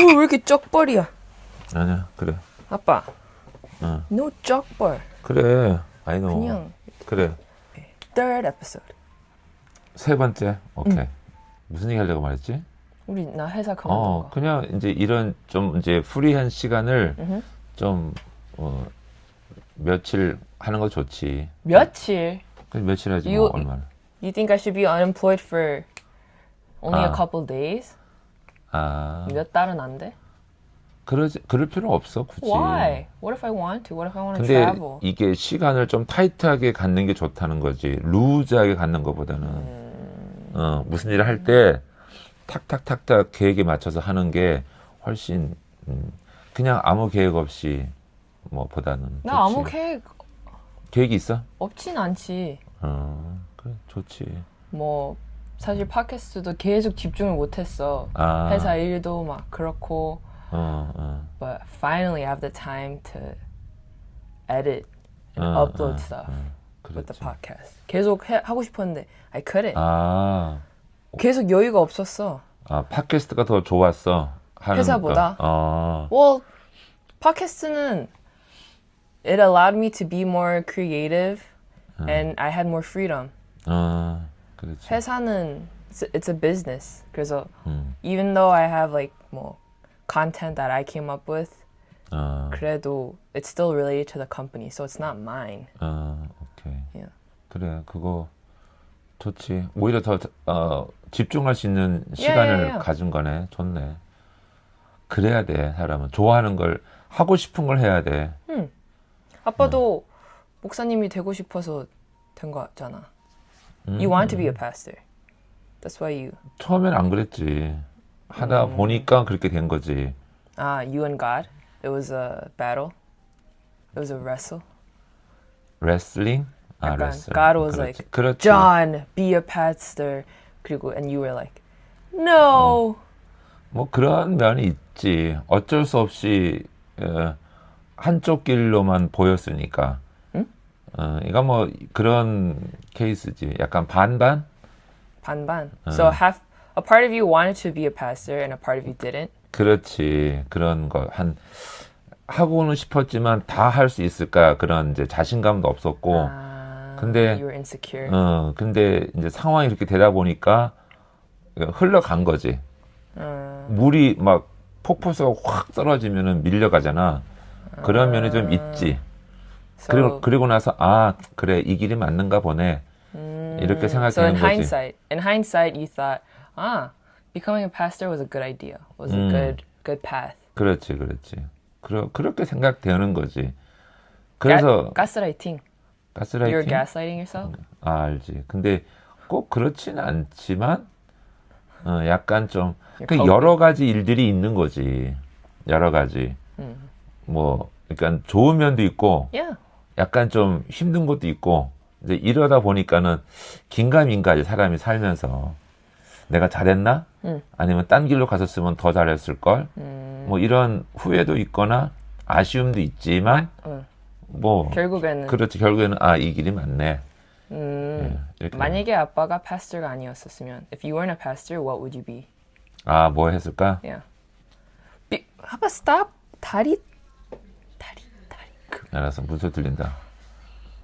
왜 이렇게 쩍벌이야? 아니야, 그래. 아빠. 응. No 쩍벌. 그래. I know. 그냥 그래. third episode. 세 번째. 오케이. 무슨 얘기 하려고 말했지? 우리 나 회사 그만둔 거. 그냥 이제 이런 좀 이제 프리한 시간을 음흠. 좀 며칠 하는 거 좋지. 며칠? 그 며칠 하지 You- 뭐 얼마나. You think I should be unemployed for only a 아. couple days? 아, 몇 달은 안 돼? 그럴 필요 없어 굳이. Why? What if I want to? What if I want to 근데 travel? 이게 시간을 좀 타이트하게 갖는 게 좋다는 거지. 루즈하게 갖는 것보다는. 무슨 일을 할 때 탁탁탁탁 계획에 맞춰서 하는 게 훨씬 그냥 아무 계획 없이 뭐 보다는 나 아무 좋지. 계획이 있어? 없진 않지. 그래 좋지. 뭐 사실 팟캐스트도 계속 집중을 못했어. 아. 회사 일도 막 그렇고. But finally I have the time to edit and upload stuff with the 그렇지. podcast. 계속 하고 싶었는데 I couldn't. 아, 계속 여유가 없었어. 팟캐스트가 더 좋았어. 하는 회사보다? 거. Well, 팟캐스트는 it allowed me to be more creative and I had more freedom. 그렇지. 회사는 it's a business. 그래서 even though I have like 뭐 content that I came up with, 그래도 it's still related to the company, so it's not mine. 오케이. Yeah. 그래, 그거 좋지. 오히려 더 집중할 수 있는 시간을 가진 거네. 좋네. 그래야 돼, 사람은. 좋아하는 걸, 하고 싶은 걸 해야 돼. 아빠도 목사님이 되고 싶어서 된 거잖아. You want to be a pastor. That's why you. 처음엔 안 그랬지. 하다 보니까 그렇게 된 거지. You and God. It was a battle. It was a wrestle. 레슬링? 약간 레슬. God was 그렇지. like, 그렇지. John, be a pastor. 그리고 and you were like, no. 뭐 그런 면이 있지. 어쩔 수 없이 한쪽 길로만 보였으니까. 이거 뭐 그런 케이스지. 약간 반반? 반반. So half a part of you wanted to be a pastor and a part of you didn't. 그렇지. 그런 거 하고는 싶었지만 다 할 수 있을까 그런 이제 자신감도 없었고. 근데 You were insecure. 근데 이제 상황이 이렇게 되다 보니까 흘러간 거지. 물이 막 폭포수가 확 떨어지면은 밀려가잖아. 그런 면이 좀 있지. So, 그리고 나서 그래 이 길이 맞는가 보네. 이렇게 so 생각하는 거지. in hindsight, you thought, becoming a pastor was a good idea. Was a good path. 그렇지. 그렇게 생각되는 거지. 그래서 가스라이팅. 가스라이팅. You're gaslighting yourself. 알지. 근데 꼭 그렇지는 않지만 약간 좀 coping. 여러 가지 일들이 있는 거지. 여러 가지. 뭐 그러니까 좋은 면도 있고 Yeah. 약간 좀 힘든 것도 있고 이제 이러다 보니까는 긴가민가지 사람이 살면서 내가 잘했나? 아니면 딴 길로 갔었으면 더 잘했을 걸. 뭐 이런 후회도 있거나 아쉬움도 있지만 뭐 결국에는 그렇지 결국에는 이 길이 맞네. 이렇게. 만약에 아빠가 pastor가 아니었었으면, if you weren't a pastor, what would you be? 뭐 했을까? Yeah. 아빠 stop. 다리. 알았어 무슨 소리 들린다.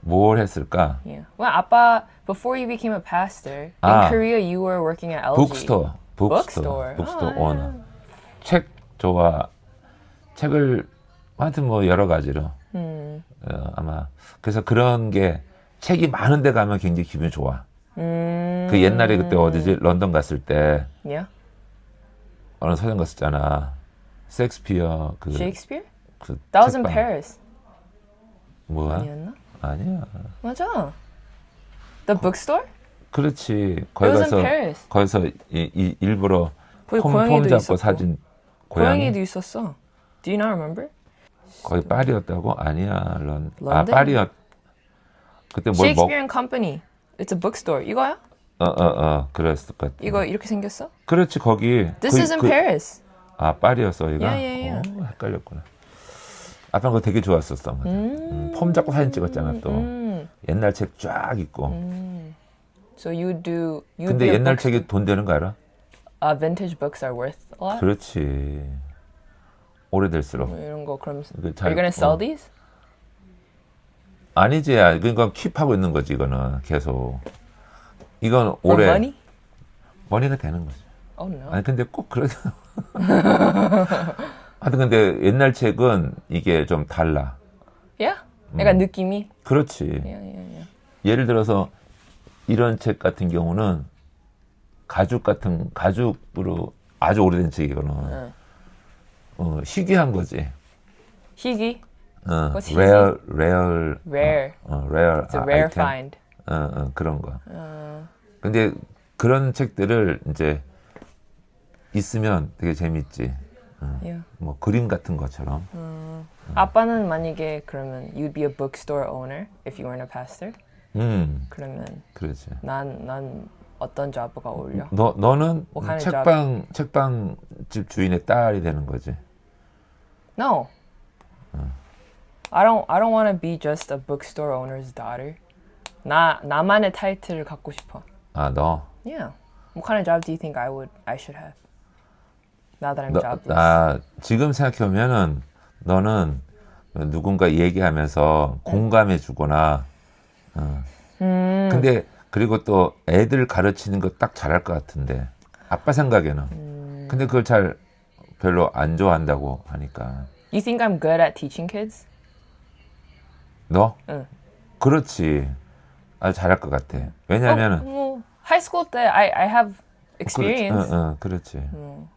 뭘 했을까? Yeah. Well, 아빠, before you became a pastor, in Korea you were working at LG. 북스토어 Bookstore. 오너. 책 책을 하여튼 뭐 여러 가지로 아마 그래서 그런 게 책이 많은 데 가면 굉장히 기분이 좋아. 그 옛날에 그때 어디지 런던 갔을 때 Yeah. 어느 서점 갔었잖아. 섹스피어 그 Shakespeare? 그 That was in 책방. Paris. 뭐야? 아니었나? 아니야. 맞아. The bookstore? 그렇지. 거기 It was 가서 in Paris. 거기서 일부러 거기 폼 고양이도 잡고 있었고. 사진 고양이 고양이도 있었어. Do you not remember? 거기 파리였다고? 아니야. 런던? 파리였. 그때 뭘 Shakespeare and Company. It's a bookstore. 이거야? 그랬을 것 같아. 이거 이렇게 생겼어? 그렇지 거기. This is in Paris. 파리였어 이거. Yeah. 헷갈렸구나. 아빠 그거 되게 좋았었어. 폼 잡고 사진 찍었잖아 또. 옛날 책 쫙 있고. So you do. You 근데 be a 옛날 bookstore. 책이 돈 되는 거 알아? Vintage books are worth a lot. 그렇지. 오래될수록. 이런 거 그럼 그 Are you gonna sell these? 아니지, 그러니까 킵하고 있는 거지 이거는 계속. 이건 For 오래 money? 머니가 되는 거지. Oh no. 아니 근데 꼭 그러. 하여튼 근데 옛날 책은 이게 좀 달라. Yeah? 약간 느낌이? 그렇지. Yeah. 예를 들어서 이런 책 같은 경우는 가죽으로 아주 오래된 책이거든. 희귀한 거지. 희귀? What's 희귀? rare. Rare. rare. It's a rare item. find. 그런 거. 근데 그런 책들을 이제 있으면 되게 재밌지. Yeah. 뭐 그림 같은 것처럼. 아빠는 만약에 그러면 you'd be a bookstore owner if you weren't a pastor? 그러면 그렇지. 난 어떤 잡가 어울려? 너는 What kind of 책방집 주인의 딸이 되는 거지. No. I don't want to be just a bookstore owner's daughter. 나만의 타이틀을 갖고 싶어. 아, 너? Yeah. What kind of job do you think I should have? Now that I'm jobless. 지금 생각해보면은 너는 누군가 얘기하면서 공감해 주거나 근데 그리고 또 애들 가르치는 거 딱 잘할 것 같은데 아빠 생각에는 근데 그걸 잘 별로 안 좋아한다고 하니까 You think I'm good at teaching kids? 너? 응. 그렇지 아주 잘할 것 같아 왜냐면은 high school 때 I have experience. 그렇지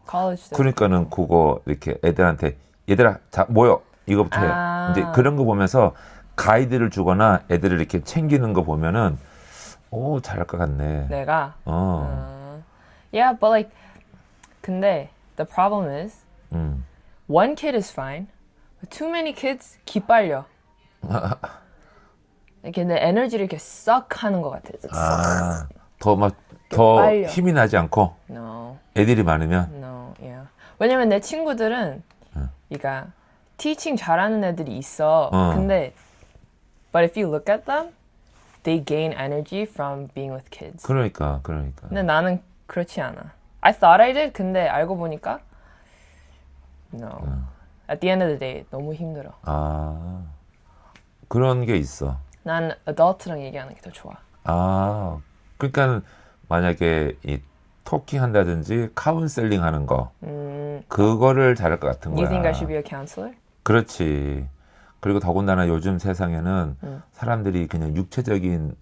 college 때 그러니까는 그거 이렇게 애들한테 얘들아 자 모여 이거부터 해 이제 그런 거 보면서 가이드를 주거나 애들을 이렇게 챙기는 거 보면은 오 잘할 것 같네. 내가. Yeah, but like 근데 the problem is one kid is fine, but too many kids 기빨려. 이렇게 내 에너지를 이렇게 썩 하는 것 같아. 더 힘이 나지 않고. No. 애들이 많으면. No, yeah. 왜냐면 내 친구들은 그러니까 teaching 잘하는 애들이 있어. 근데 but if you look at them, they gain energy from being with kids. 그러니까. 근데 나는 그렇지 않아. I thought I did. 근데 알고 보니까 no. At the end of the day 너무 힘들어. 그런 게 있어. 난 adult랑 얘기하는 게 더 좋아. 그러니까 만약에 이 토킹 한다든지 카운셀링 하는 거 그거를 잘할 것 같은 거야. You think I should be a counselor? 그렇지. 그리고 더군다나 요즘 세상에는 사람들이 그냥 육체적인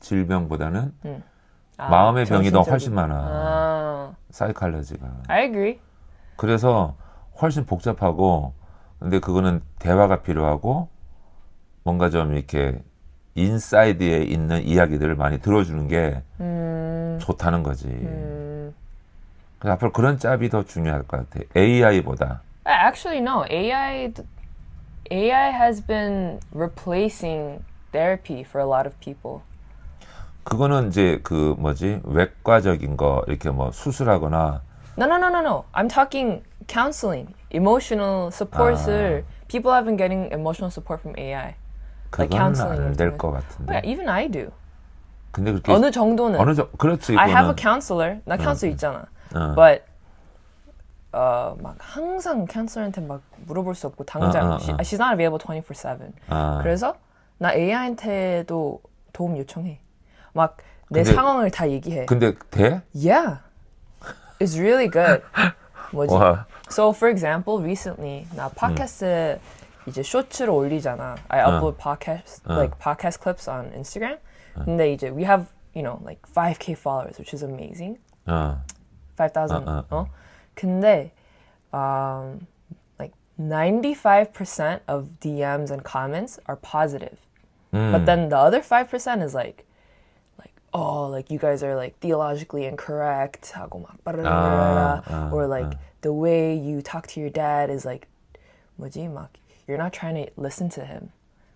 질병보다는 마음의 병이 더 훨씬 많아. 사이칼러지가. I agree. 그래서 훨씬 복잡하고 근데 그거는 대화가 필요하고 뭔가 좀 이렇게 인사이드에 있는 이야기들을 많이 들어주는 게 좋다는 거지. 그래서 앞으로 그런 짭이 더 중요할 것 같아. AI보다. Actually, no. AI has been replacing therapy for a lot of people. 그거는 이제 그 뭐지 외과적인 거 이렇게 뭐 수술하거나. No. I'm talking counseling, emotional support을 people have been getting emotional support from AI. Like 그건 counseling. 안 될 것 같은데. Yeah, even I do. 근데 그렇게 어느 정도는. 그렇지. I have a counselor. 나 counselor 있잖아. But 막 항상 counselor한테 막 물어볼 수 없고 당장 she's not available 24/7. 그래서 나 AI한테도 도움 요청해. 막 내 상황을 다 얘기해. 근데 돼? Yeah. It's really good. 뭐지? 와. So for example, recently 나 팟캐스트 이제 쇼츠를 올리잖아. I upload podcast clips on Instagram. 근데 이제 we have, like 5K followers, which is amazing. 5,000. 근데 like 95% of DMs and comments are positive. But then the other 5% is like oh, like you guys are like theologically incorrect 하고 막 or like the way you talk to your dad is like 뭐지 막 you're not trying to listen to him.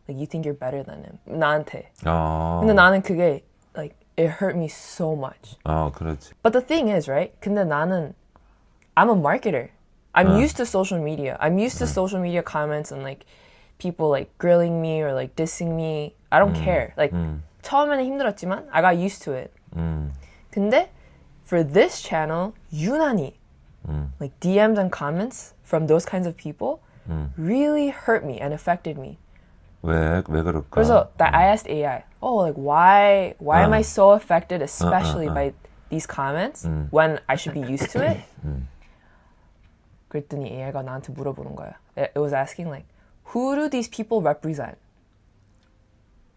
Like you think you're better than him. 나한테. 근데 나는 그게 like it hurt me so much. 그렇지. But the thing is, right? 근데 나는 I'm a marketer. I'm used to social media. I'm used to social media comments and like people like grilling me or like dissing me. I don't care. Like 처음에는 힘들었지만 I got used to it. 근데 for this channel 유난히 like DMs and comments from those kinds of people really hurt me and affected me. 왜 그럴까? 그래서 that I asked AI, like why am I so affected, especially by these comments when I should be used to it? 그랬더니 AI가 나한테 물어보는 거야. It was asking like, who do these people represent?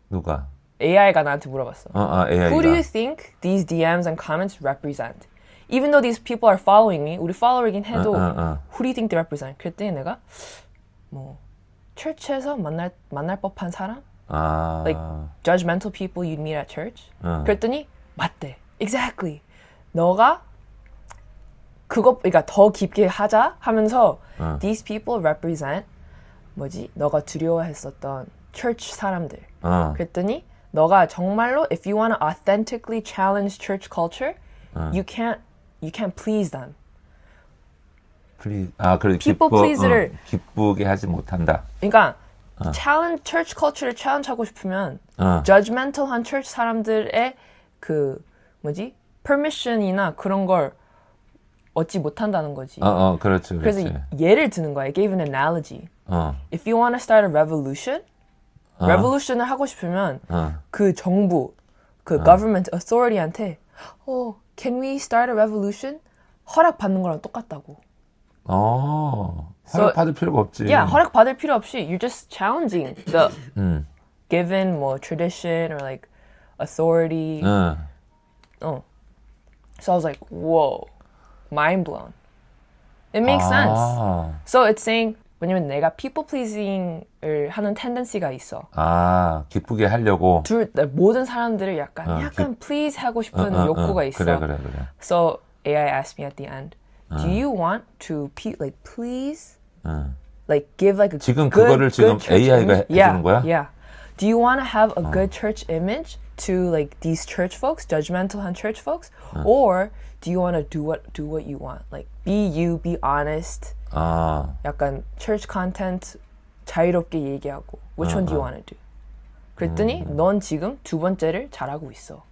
누가? AI가 나한테 물어봤어. AI가. Who do you think these DMs and comments represent? Even though these people are following me, 우리 follower이긴 해도 who do you think they represent? 그랬더니 내가 뭐 church에서 만날 법한 사람? Like judgmental people you'd meet at church? 그랬더니 맞대. Exactly. 너가 그러니까 더 깊게 하자 하면서 these people represent 너가 두려워했었던 church 사람들. 그랬더니 너가 정말로 if you want to authentically challenge church culture, you can't please them. 그래 people pleaser를 기쁘게 하지 못한다. 그러니까 challenge church culture를 challenge 하고 싶으면 judgmental한 church 사람들의 그 permission이나 그런 걸 얻지 못한다는 거지. 그렇지. 그래서 예를 드는 거야. I gave an analogy. If you want to start a revolution, revolution을 하고 싶으면 그 정부, 그 government authority한테 can we start a revolution? 허락 받는 거랑 똑같다고. 허락 받을 필요가 없지. 허락 받을 필요 없이 you're just challenging the given tradition or like authority. So I was like, whoa, mind blown. It makes sense. So it's saying 왜냐면 내가 people pleasing을 하는 tendency가 있어. 기쁘게 하려고. 모든 사람들을 약간 please 하고 싶은 욕구가 있어. 그래. So AI asked me at the end, do you want to please, like give like a 지금 good, 그거를 지금 good church AI가 image? 해주는 거야? Yeah. Do you want to have a good church image to like these church folks, judgmental church folks, or do you want to do what you want, like be you, be honest. 약간 church content 자유롭게 얘기하고 which one do you want to do? 그랬더니 넌 지금 두 번째를 잘하고 있어.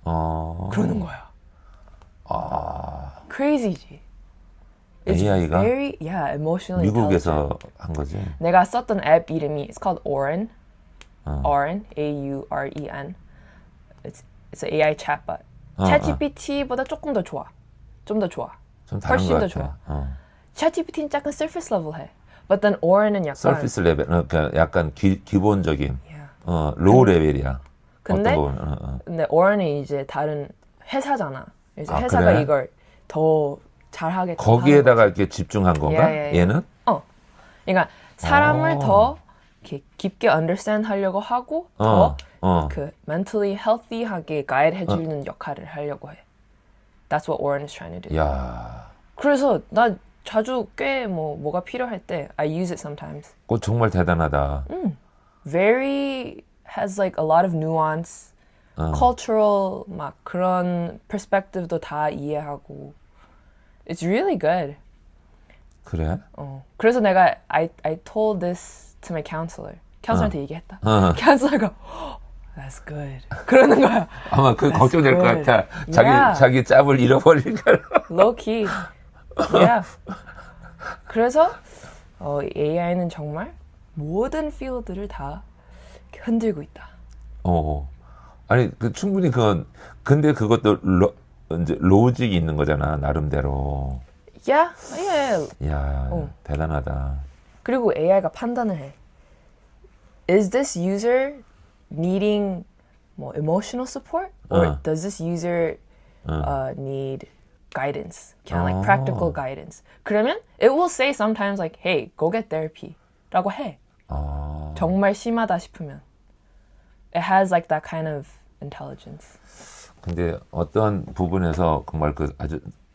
그러는 거야. Crazy지. It's AI가 very emotionally 미국에서 intelligent. 한 거지. 내가 썼던 앱 이름이 it's called Auren. Auren, AUREN. It's an AI chatbot. ChatGPT보다 조금 더 좋아. 좀 더 좋아. 좀 다른 훨씬 것 더 같아. 좋아. ChatGPT는 약간 surface level 해. But then Auren은 약간 서피스 레벨, 그러니까 약간 기본적인 Yeah. 로우 레벨이야. 근데 어떤 부분, 근데 Auren은 이제 다른 회사잖아. 그래서 회사가 그래? 이걸 더 잘하게 거기에다가 이렇게 집중한 건가? 예. 얘는? 그러니까 사람을 더 이렇게 깊게 understand 하려고 하고 더 그 mentally healthy하게 가이드 해주는 역할을 하려고 해. That's what Auren is trying to do. 야, 그래서 나 자주 꽤 뭐가 필요할 때 I use it sometimes. 그거 정말 대단하다. Very has like a lot of nuance, cultural 막 그런 perspective도 다 이해하고. It's really good. 그래? 그래서 내가 I told this to my counselor. counselor한테 얘기했다. counselor가 That's good. 그러는 거야. 아마 그 걱정될 것 good. 같아. Yeah. 자기 짭을 잃어버릴까. Low key. Yeah. 그래서 AI는 정말 모든 필드를 다 흔들고 있다. 아니 충분히 근데 그것도 이제 로직이 있는 거잖아 나름대로. Yeah. 야, 대단하다. 그리고 AI가 판단을 해. Is this user needing emotional support, or does this user need guidance, kind of like practical guidance? 그러면 it will say sometimes like, "Hey, go get therapy,"라고 해. 정말 심하다 싶으면. It has like that kind of intelligence. 근데 어떠한 부분에서 정말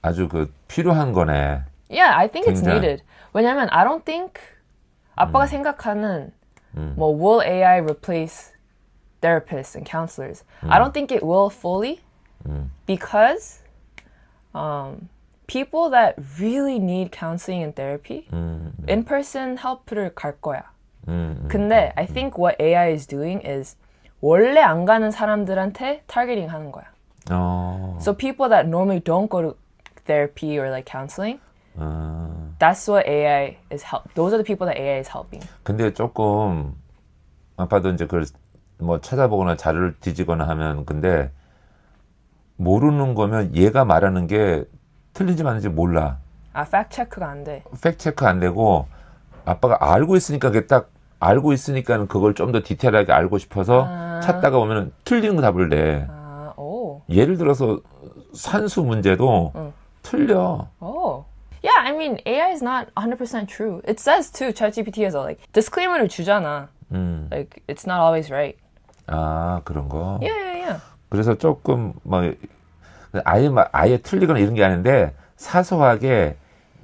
아주 필요한 거네. Yeah, I think it's 굉장히. needed. 왜냐면 I don't think 아빠가 생각하는 will AI replace therapists and counselors? I don't think it will fully because people that really need counseling and therapy in-person help를 갈 거야. 근데 I think what AI is doing is 원래 안 가는 사람들한테 targeting 하는 거야. So people that normally don't go to therapy or like counseling, That's what AI is help. Those are the people that AI is helping. 근데 조금 아빠도 이제 그걸 뭐 찾아보거나 자료를 뒤지거나 하면 근데 모르는 거면 얘가 말하는 게 틀린지 맞는지 몰라. fact 체크가 안 돼. 팩트 체크 안 되고 아빠가 알고 있으니까 그게 딱 알고 있으니까 그걸 좀 더 디테일하게 알고 싶어서 찾다가 보면 틀리는 거 답을 내. 오. 예를 들어서 산수 문제도 틀려. Oh. Yeah, I mean, AI is not 100% true. It says too, ChatGPT에서 like disclaimer를 주잖아. Like it's not always right. 아, 그런 거. Yeah. 그래서 조금 뭐 아예 틀리거나 이런 게 아닌데 사소하게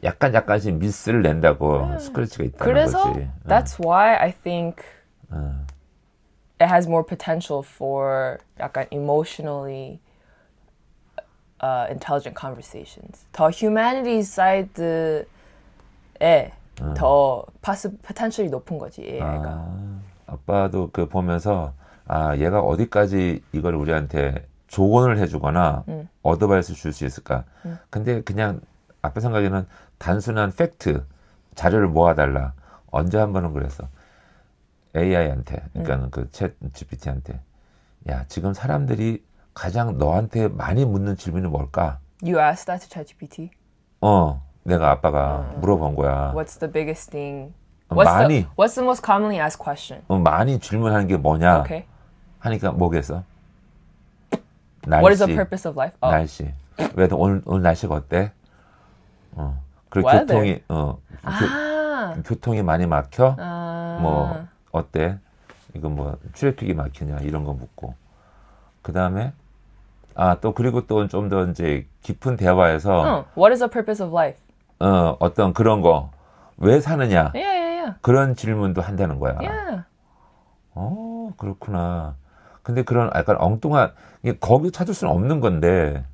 약간씩 미스를 낸다고 스크래치가 있다는 그래서 거지. that's why I think it has more potential for 약간 emotionally intelligent conversations. 더 humanities side에 더 potentially 높은 거지 AI가. 아빠도 그 보면서 아 얘가 어디까지 이걸 우리한테 조언을 해주거나 어드바이스 줄 수 있을까. 근데 그냥 아빠 생각에는 단순한 팩트 자료를 모아달라. 언제 한 번은 그랬어. AI한테 그러니까 그 챗 GPT한테 야 지금 사람들이 가장 너한테 많이 묻는 질문이 뭘까? You asked that to ChatGPT? 내가 아빠가 물어본 거야. What's the biggest thing? 많이 What's the most commonly asked question? 많이 질문하는 게 뭐냐? Okay. 하니까 뭐겠어? 날씨. What is the purpose of life? Oh. 날씨. 왜 오늘 날씨가 어때? 그리고 Weather. 교통이 많이 막혀? 아. 뭐 어때? 이거 뭐 트래픽이 막히냐 이런 거 묻고. 그다음에 또 그리고 또 좀 더 이제 깊은 대화에서 What is the purpose of life? 어떤 그런 거 왜 사느냐? Yeah. 그런 질문도 한다는 거야. Yeah. 그렇구나. 근데 그런 약간 엉뚱한 이게 거기 찾을 수는 없는 건데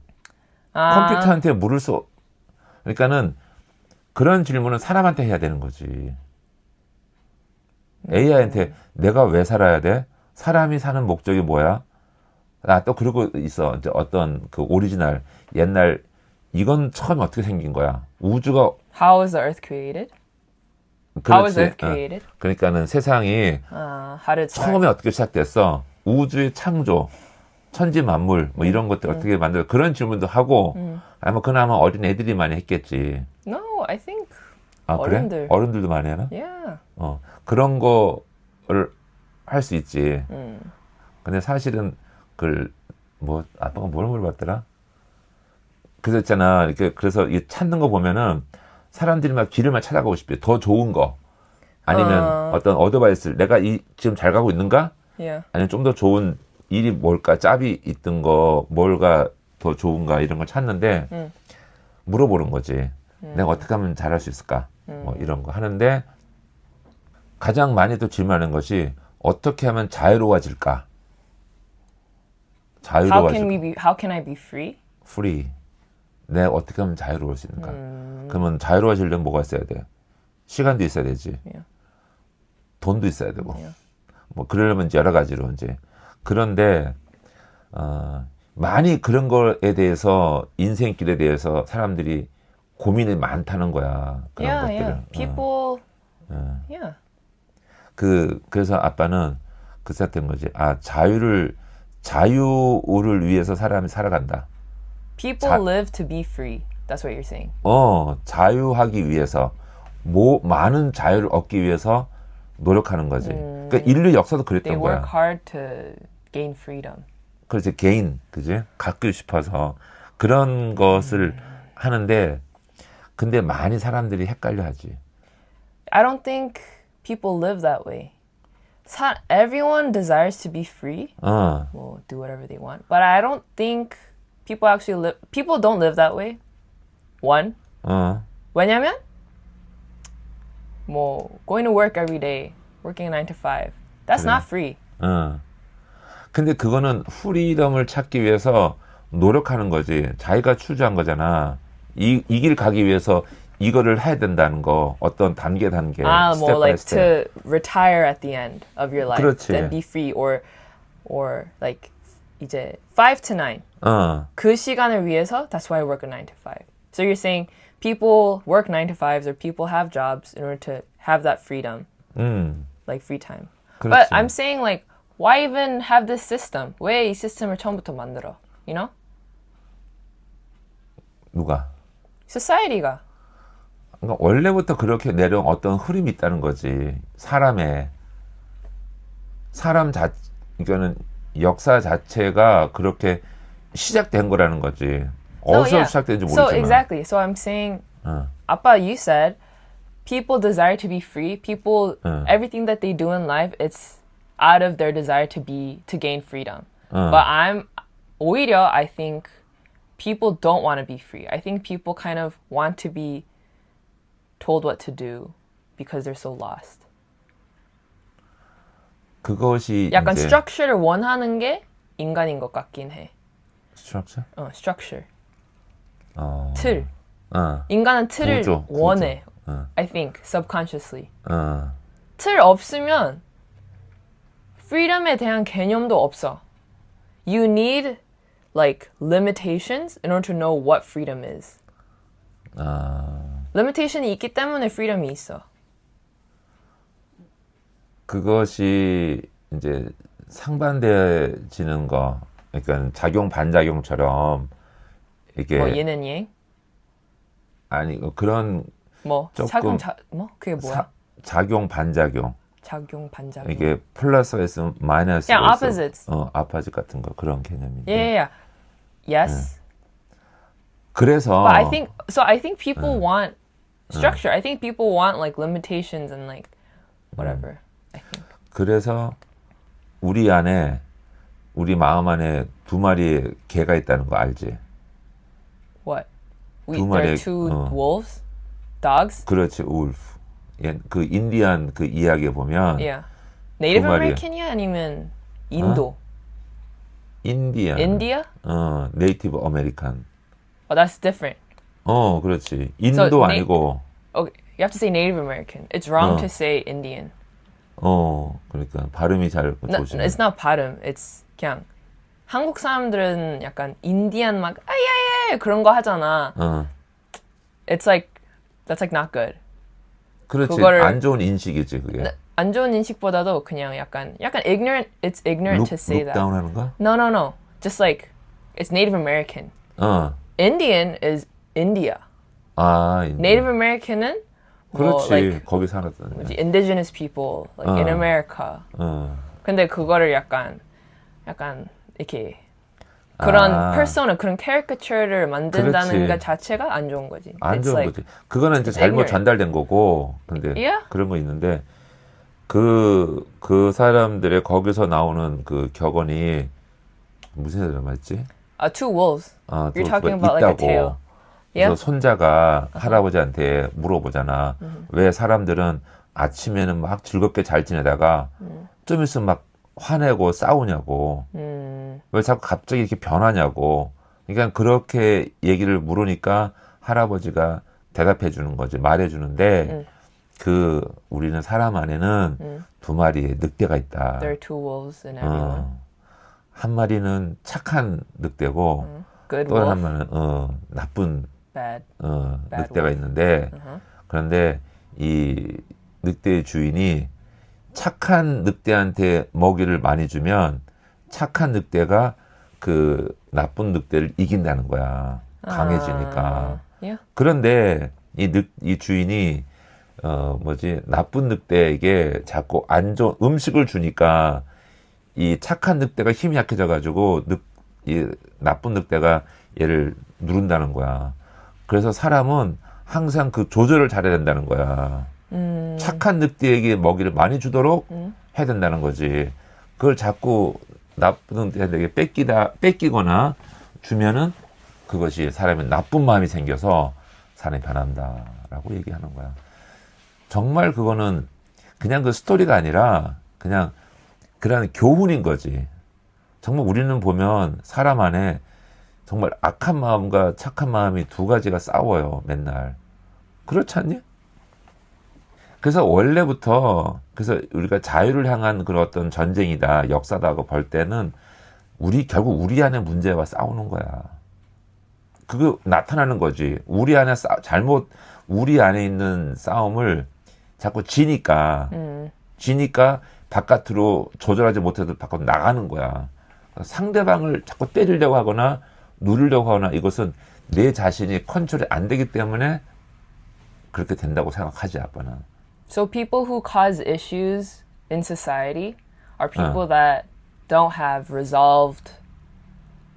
컴퓨터한테 물을 수 그러니까는 그런 질문은 사람한테 해야 되는 거지. AI한테 내가 왜 살아야 돼? 사람이 사는 목적이 뭐야? 또 그리고 있어. 이제 어떤 그 오리지널 옛날 이건 처음에 어떻게 생긴 거야? 우주가 How was the earth created? 그렇지. How was earth created? 그러니까는 세상이 How did it start? 처음에 어떻게 시작됐어? 우주의 창조, 천지 만물 뭐 이런 것들 어떻게 만들어? 그런 질문도 하고 아마 그나마 어린 애들이 많이 했겠지. No, I think 그래? 어른들. 어른들도 많이 하나? Yeah. 그런 거를 할 수 있지. 근데 사실은 뭐 아빠가 뭘 물어봤더라? 그래서 있잖아. 이렇게 그래서 이 찾는 거 보면은 사람들이 막 길을 막 찾아가고 싶대. 더 좋은 거 아니면 어떤 어드바이스를 내가 지금 잘 가고 있는가? Yeah. 아니면 좀 더 좋은 일이 뭘까? 짭이 있던 거 뭘가 더 좋은가 이런 걸 찾는데 물어보는 거지. 내가 어떻게 하면 잘할 수 있을까? 뭐 이런 거 하는데 가장 많이 또 질문하는 것이 어떻게 하면 자유로워질까? How can I be free? free. 내가 어떻게 하면 자유로울 수 있는가? 그러면 자유로워지려면 뭐가 있어야 돼? 시간도 있어야 되지. Yeah. 돈도 있어야 되고. Yeah. 뭐 그러려면 이제 여러 가지로 이제 그런데 많이 그런 거에 대해서 인생길에 대해서 사람들이 고민이 많다는 거야. 그런 것들을. Yeah. People. Yeah. 그래서 아빠는 그 생각된 거지. 자유를 위해서 사람이 살아간다. People live to be free. That's what you're saying. 자유하기 위해서 많은 자유를 얻기 위해서 노력하는 거지. 그러니까 인류 역사도 그랬던 They 거야. work hard to gain freedom. 그렇지 개인 그지 갖고 싶어서 그런 것을 하는데 근데 많이 사람들이 헷갈려하지. I don't think people live that way. Everyone desires to be free. Well, do whatever they want. But I don't think people actually live. People don't live that way. One. 왜냐면 뭐 going to work every day, working 9 to 5. That's not free. 근데 그거는 프리덤을 찾기 위해서 노력하는 거지. 자기가 추구한 거잖아. 이 길 가기 위해서 이거를 해야 된다는 거. 어떤 단계 more like to retire at the end of your life. 그렇지. Then be free or like 이제 5 to 9. 그 시간을 위해서 that's why I work a 9 to 5. So you're saying people work 9 to 5s or people have jobs in order to have that freedom, like free time. But 그렇지. I'm saying like, why even have this system? 왜 이 시스템을 처음부터 만들어? You know? 누가? Society가. 그러니까 원래부터 그렇게 내려온 어떤 흐름이 있다는 거지. 사람 이거는 역사 자체가 그렇게 시작된 거라는 거지. 어디서 시작된지 모르지만. So exactly. So I'm saying, 아빠, you said people desire to be free. People, everything that they do in life, it's out of their desire to gain freedom. But 오히려 I think people don't want to be free. I think people kind of want to be told what to do because they're so lost. 그것이 약간 이제 structure를 원하는 게 인간인 것 같긴 해. structure? structure. 틀. 어. 인간은 틀을 구조. 원해. I think subconsciously. 어. 틀 없으면 freedom에 대한 개념도 없어. You need like limitations in order to know what freedom is. limitation이 있기 때문에 freedom이 있어. 그것이 이제 상반되어지는 거, 그러니까 작용 반작용처럼 이게 뭐 얘는 얘? 아니 그런 뭐 조금 뭐 그게 뭐야? 작용 반작용. 작용 반작용. 이게 플러스가 있으면 마이너스가 그냥 있어. opposites. 아파지 같은 거 그런 개념인데. Yeah. Yes. 그래서 But I think people want structure. I think people want like limitations and like whatever. I think. 그래서 우리 마음 안에 두 마리의 개가 있다는 거 알지? What? 두 There 마리의 are two wolves, dogs. 그렇지, 울프. 그 인디안 그 이야기에 보면 Yeah. Native 두 마리야. American이야 아니면 인도? 인디안. India? 네이티브 아메리칸. Oh, that's different. 그렇지. 인도 So, 아니고. Okay, you have to say Native American. It's wrong to say Indian. 그러니까 발음이 잘 No, 조심해. it's not 발음. It's 그냥 한국 사람들은 약간 인디안 막 아야야 그런 거 하잖아. It's like that's like not good. 그렇지. 그거를- 안 좋은 인식이지 그게. 안 좋은 인식보다도 그냥 약간 ignorant. It's ignorant to say that. 룩다운 하는 거? No. Just like it's Native American. Indian is India. Native American은 뭐 그렇지. like 거기 살았던. 뭐지, indigenous people like in America. 근데 그거를 약간 이렇게 그런 persona, 그런 caricature를 만든다는 그렇지. 것 자체가 안 좋은 거지. 안 It's 좋은 like, 거지. 그거는 이제 잘못 ignorant. 전달된 거고. 근데 Yeah. 그런 거 있는데 그 사람들의 거기서 나오는 그 격언이 무슨 드라마였지? two wolves. 또 You're talking 그거 about like a tale. 그래서 Yeah. 손자가 할아버지한테 물어보잖아. 왜 사람들은 아침에는 막 즐겁게 잘 지내다가 좀 있으면 막 화내고 싸우냐고. 왜 자꾸 갑자기 이렇게 변하냐고. 그러니까 그렇게 얘기를 물으니까 할아버지가 대답해 주는 거지. 말해 주는데 우리는 사람 안에는 두 마리의 늑대가 있다. There are two wolves in everyone. 한 마리는 착한 늑대고 Good 또 한 wolf, 마리는 나쁜 bad. 늑대가 wolf. 있는데 그런데 이 늑대의 주인이 착한 늑대한테 먹이를 많이 주면 착한 늑대가 그 나쁜 늑대를 이긴다는 거야. 강해지니까. Yeah. 그런데 이 주인이 나쁜 늑대에게 자꾸 안 좋은 음식을 주니까 이 착한 늑대가 힘이 약해져 가지고 이 나쁜 늑대가 얘를 누른다는 거야. 그래서 사람은 항상 그 조절을 잘해야 된다는 거야. 착한 늑대에게 먹이를 많이 주도록 해야 된다는 거지. 그걸 자꾸 나쁜 늑대에게 뺏기거나 주면은 그것이 사람의 나쁜 마음이 생겨서 사람이 변한다라고 얘기하는 거야. 정말 그거는 그냥 그 스토리가 아니라 그냥 그런 교훈인 거지. 정말 우리는 보면 사람 안에 정말 악한 마음과 착한 마음이 두 가지가 싸워요, 맨날. 그렇지 않니? 그래서 원래부터, 그래서 우리가 자유를 향한 그런 어떤 전쟁이다, 역사다고 볼 때는 결국 우리 안에 문제와 싸우는 거야. 그거 나타나는 거지. 우리 안에 있는 싸움을 자꾸 지니까 바깥으로 조절하지 못해도 밖으로 나가는 거야. 상대방을 자꾸 때리려고 하거나 누르려고 하거나 이것은 내 자신이 컨트롤이 안 되기 때문에 그렇게 된다고 생각하지, 아빠는. So people who cause issues in society are people that don't have resolved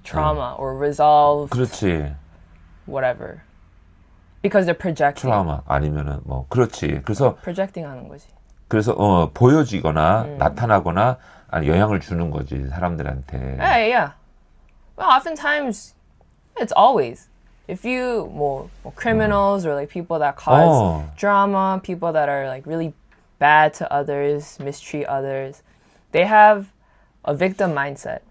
trauma or resolved 그렇지. whatever. Because they're projecting. 트라우마 아니면은 뭐 그렇지. 그래서 projecting 하는 거지. 보여지거나 나타나거나 아니 영향을 주는 거지 사람들한테. Yeah. Well, oftentimes it's always. If you more criminals or like people that cause drama, people that are like really bad to others, mistreat others, they have a victim mindset.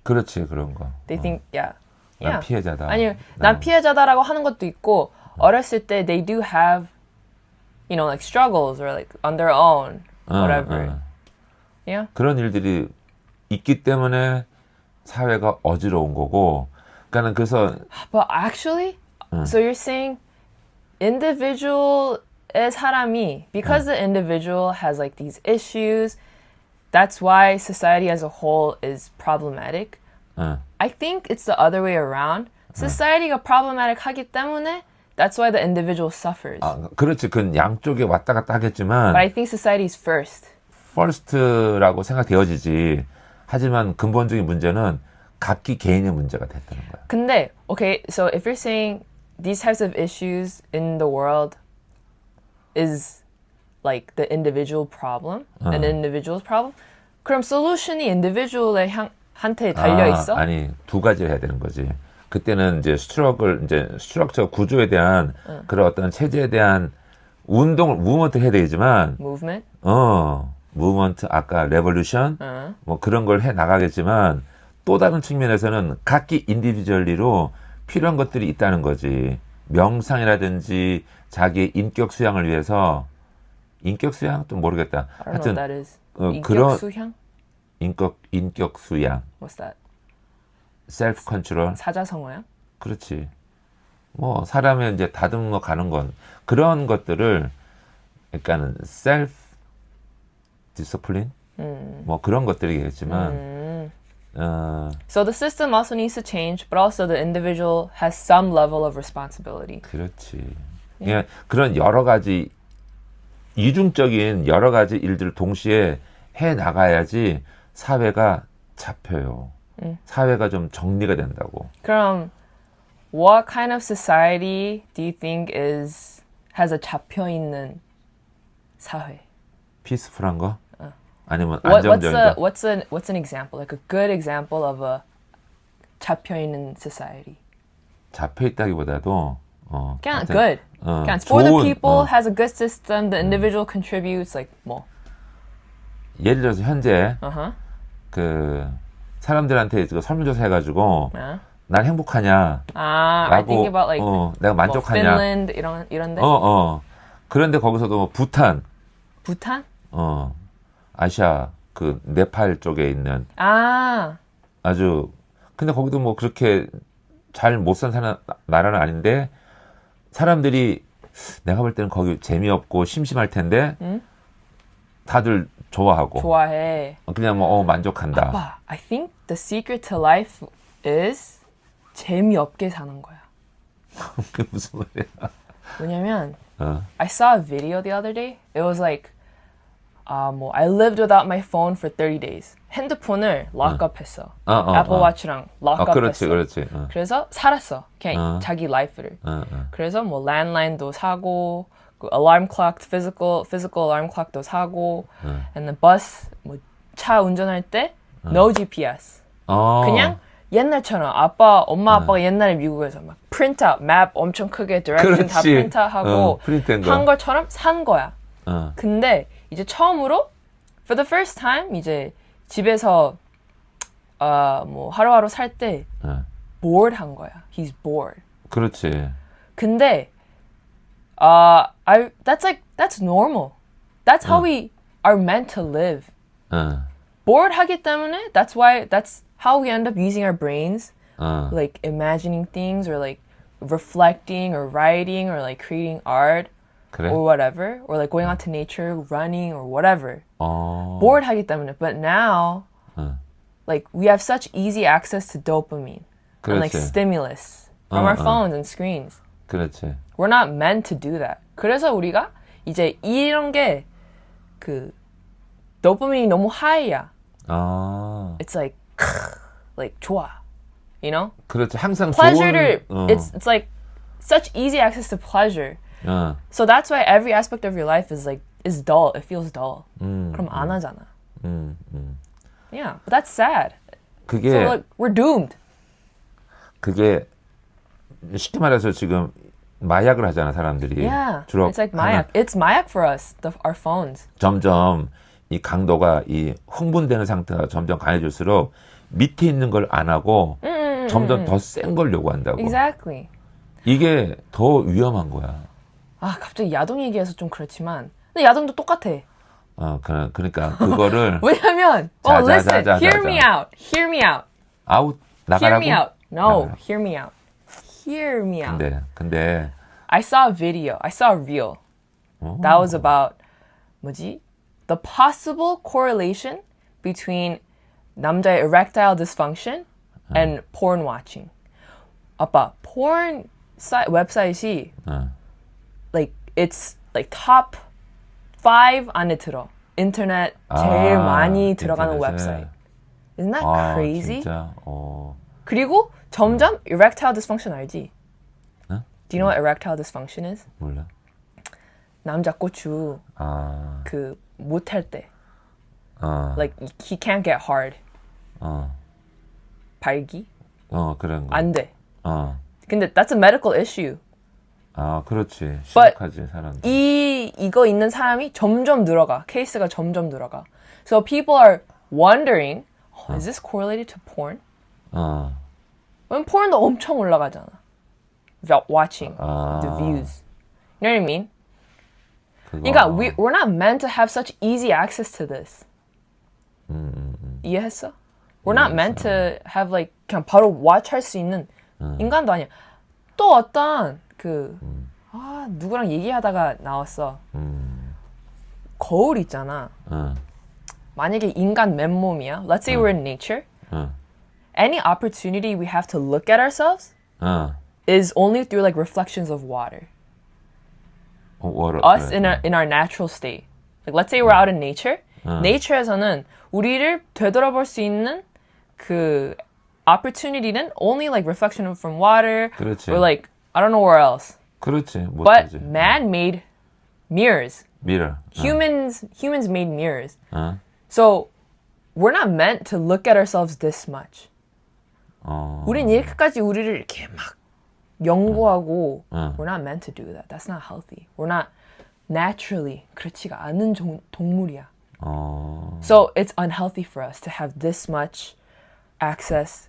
그렇지 그런 거. They think, yeah. 난 피해자다. 아니, 난 피해자다라고 하는 것도 있고 어렸을 때 they do have, you know, like struggles or like on their own, whatever. Yeah. 그런 일들이 있기 때문에 사회가 어지러운 거고. 그러니까는 그래서. But actually, so you're saying individual의 사람이 because the individual has like these issues, that's why society as a whole is problematic. I think it's the other way around. Society가 problematic 하기 때문에 that's why the individual suffers. 그렇지. 그건 양쪽에 왔다 갔다 하겠지만. But I think society is first. first라고 생각되어지지. 하지만 근본적인 문제는 각기 개인의 문제가 됐다는 거야. 근데 okay, so if you're saying these types of issues in the world is like the individual problem, an individual's problem, 그럼 solution이 individual의 한테 달려 있어? 아니, 두 가지를 해야 되는 거지. 그때는 이제 스트럭처 구조에 대한 그런 어떤 체제에 대한 무브먼트를 해야 되겠지만, movement? 무브먼트, 아까 레볼루션, 뭐 그런 걸 해 나가겠지만, 또 다른 측면에서는 각기 인디비주얼리로 필요한 것들이 있다는 거지. 명상이라든지 자기의 인격 수양을 위해서, 인격 수양? 좀 모르겠다. I don't know what that is. 인격 그런 수양? 인격 수양. What's that? 셀프 컨트롤. 사자성어야? 그렇지. 뭐 사람의 이제 다듬어 가는 건 그런 것들을 그러니까는 셀프 디스플린 뭐 그런 것들이겠지만 So the system also needs to change, but also the individual has some level of responsibility. 그렇지. 그냥 그런 여러 가지 이중적인 여러 가지 일들을 동시에 해 나가야지 사회가 잡혀요. 사회가 좀 정리가 된다고. 그럼 what kind of society do you think has a 잡혀 있는 사회? 피스풀한 거? 아니면 안정적인 거? What's an example? Like a good example of a 잡혀 있는 society. 잡혀 있다기보다도 그냥 good. 그냥 for the people has a good system. The individual contributes like 뭐. 예를 들어서 현재 그 사람들한테 설문조사 해가지고 난 행복하냐? I think about like 내가 만족하냐? Finland 이런데. 그런데 거기서도 뭐 부탄. 부탄? 아시아 그 네팔 쪽에 있는 아주 근데 거기도 뭐 그렇게 잘 못 산 나라는 아닌데 사람들이 내가 볼 때는 거기 재미없고 심심할 텐데 다들 좋아해. 그냥 뭐 만족한다. 아빠, I think the secret to life is 재미없게 사는 거야. 그게 무슨 말이야? 왜냐면 I saw a video the other day. It was like I lived without my phone for 30 days. 핸드폰을 락업했어. 애플워치랑 락업했어. 그렇지. 그래서 살았어. 그냥 자기 라이프를. 그래서 뭐 랜라인도 사고, 그 alarm clock, physical alarm clock도 사고, and the bus, 뭐 차 운전할 때 no GPS. 그냥 옛날처럼 엄마 아빠가 옛날에 미국에서 막 프린트아웃, 맵 엄청 크게 디렉션 다 프린트하고 한 것처럼 산 거야. 근데 이제 처음으로 for the first time 이제 집에서 뭐 하루하루 살 때 bored 한 거야. He's bored. 그렇지. 근데 that's normal. That's how we are meant to live. bored 하기 때문에 that's how we end up using our brains, like imagining things or like reflecting or writing or like creating art 그래? or whatever or like going out to nature, running or whatever. 어. bored 하기 때문에. But now 응. like we have such easy access to dopamine and like 그렇지. stimulus from our phones and screens. 그렇지. We're not meant to do that. 그래서 우리가 이제 이런 게 그 도파민이 너무 high야. 아. It's like 좋아. You know? 그렇지. 항상 pleasure를 좋은 it's like such easy access to pleasure. 어. So that's why every aspect of your life is dull. It feels dull. 그럼 안 하잖아. Yeah, but that's sad. 그게 So like we're doomed. 그게 쉽게 말해서 지금 마약을 하잖아 사람들이. Yeah, 주로 it's like 마약. It's 마약 for us. Our phones. 점점 이 강도가 이 흥분되는 상태가 점점 강해질수록 밑에 있는 걸 안 하고 점점 더 센 걸 요구한다고. Exactly. 이게 더 위험한 거야. 아 갑자기 야동 얘기해서 좀 그렇지만 근데 야동도 똑같아. 그러니까 그거를 왜냐면 listen, hear me out. Hear me out. 아웃 Hear 나가라고. me out. No, 나가라. hear me out. Hear me out. 근데 I saw a video. I saw a reel. That was about 뭐지? The possible correlation between 남자의 erectile dysfunction and porn watching. 아빠, porn 웹사이트이 like it's like top 5 안에 들어. 인터넷 제일 많이 들어가는 인터넷에. 웹사이트. Isn't that crazy? 진짜. 그리고 점점 erectile dysfunction 알지? 응? Do you know what erectile dysfunction is? 몰라. 남자 고추 그 못할 때 like he can't get hard 발기? 그런 거. 안 돼. 근데 that's a medical issue. 그렇지. But 심각하지 사람들. 이거 있는 사람이 점점 늘어가. 케이스가 점점 늘어가. So people are wondering, is this correlated to porn? 왜냐면 porn도 엄청 올라가잖아. Watching the views. You know what I mean? 그러니까 we're not meant to have such easy access to this. 이해했어? We're not meant to have like 그냥 바로 watch 할 수 있는 인간도 아니야. 또 어떤 누구랑 얘기하다가 나왔어. 거울 있잖아. 만약에 인간 맨몸이야. Let's say we're in nature. Any opportunity we have to look at ourselves is only through like reflections of water. Us in our natural state. Like let's say we're out in nature. Nature에서는 우리를 되돌아볼 수 있는 그 opportunity는 only like reflection from water 그렇지. or like I don't know where else. 그렇지. But 못하지. man made mirrors. mirror. Humans made mirrors. So we're not meant to look at ourselves this much. 우린 이렇게까지 우리를 이렇게 막 연구하고 we're not meant to do that. That's not healthy. We're not naturally 그렇지가 않은 동물이야. So it's unhealthy for us to have this much access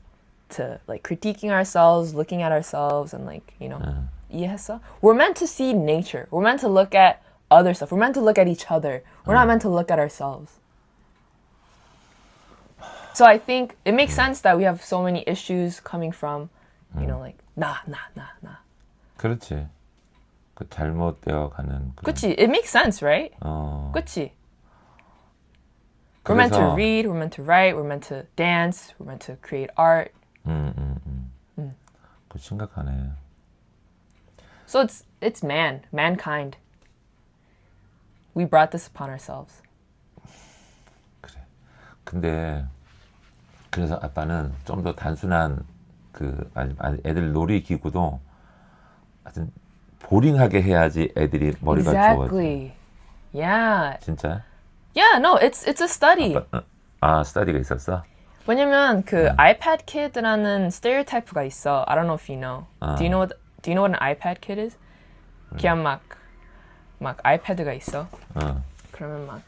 to like critiquing ourselves, looking at ourselves and like, you know, 이해했어? We're meant to see nature. We're meant to look at other stuff. We're meant to look at each other. We're not meant to look at ourselves. So I think it makes sense that we have so many issues coming from, you know, like 나. 그렇지. 그 잘못되어 가는. 그치? It makes sense, right? 그치? We're meant to read, we're meant to write, we're meant to dance, we're meant to create art. 그 심각하네. So it's mankind. We brought this upon ourselves. 그래. 근데 그래서 아빠는 좀 더 단순한 애들 놀이 기구도 하여튼 보링하게 해야지 애들이 머리가 Exactly. 좋아져. Yeah. 진짜? Yeah, no, it's a study. 스터디가 있었어? 왜냐면 그 iPad kid라는 stereotype가 있어. I don't know if you know. Do you know what an iPad kid is? 그냥 막 아이패드가 있어. 그러면 막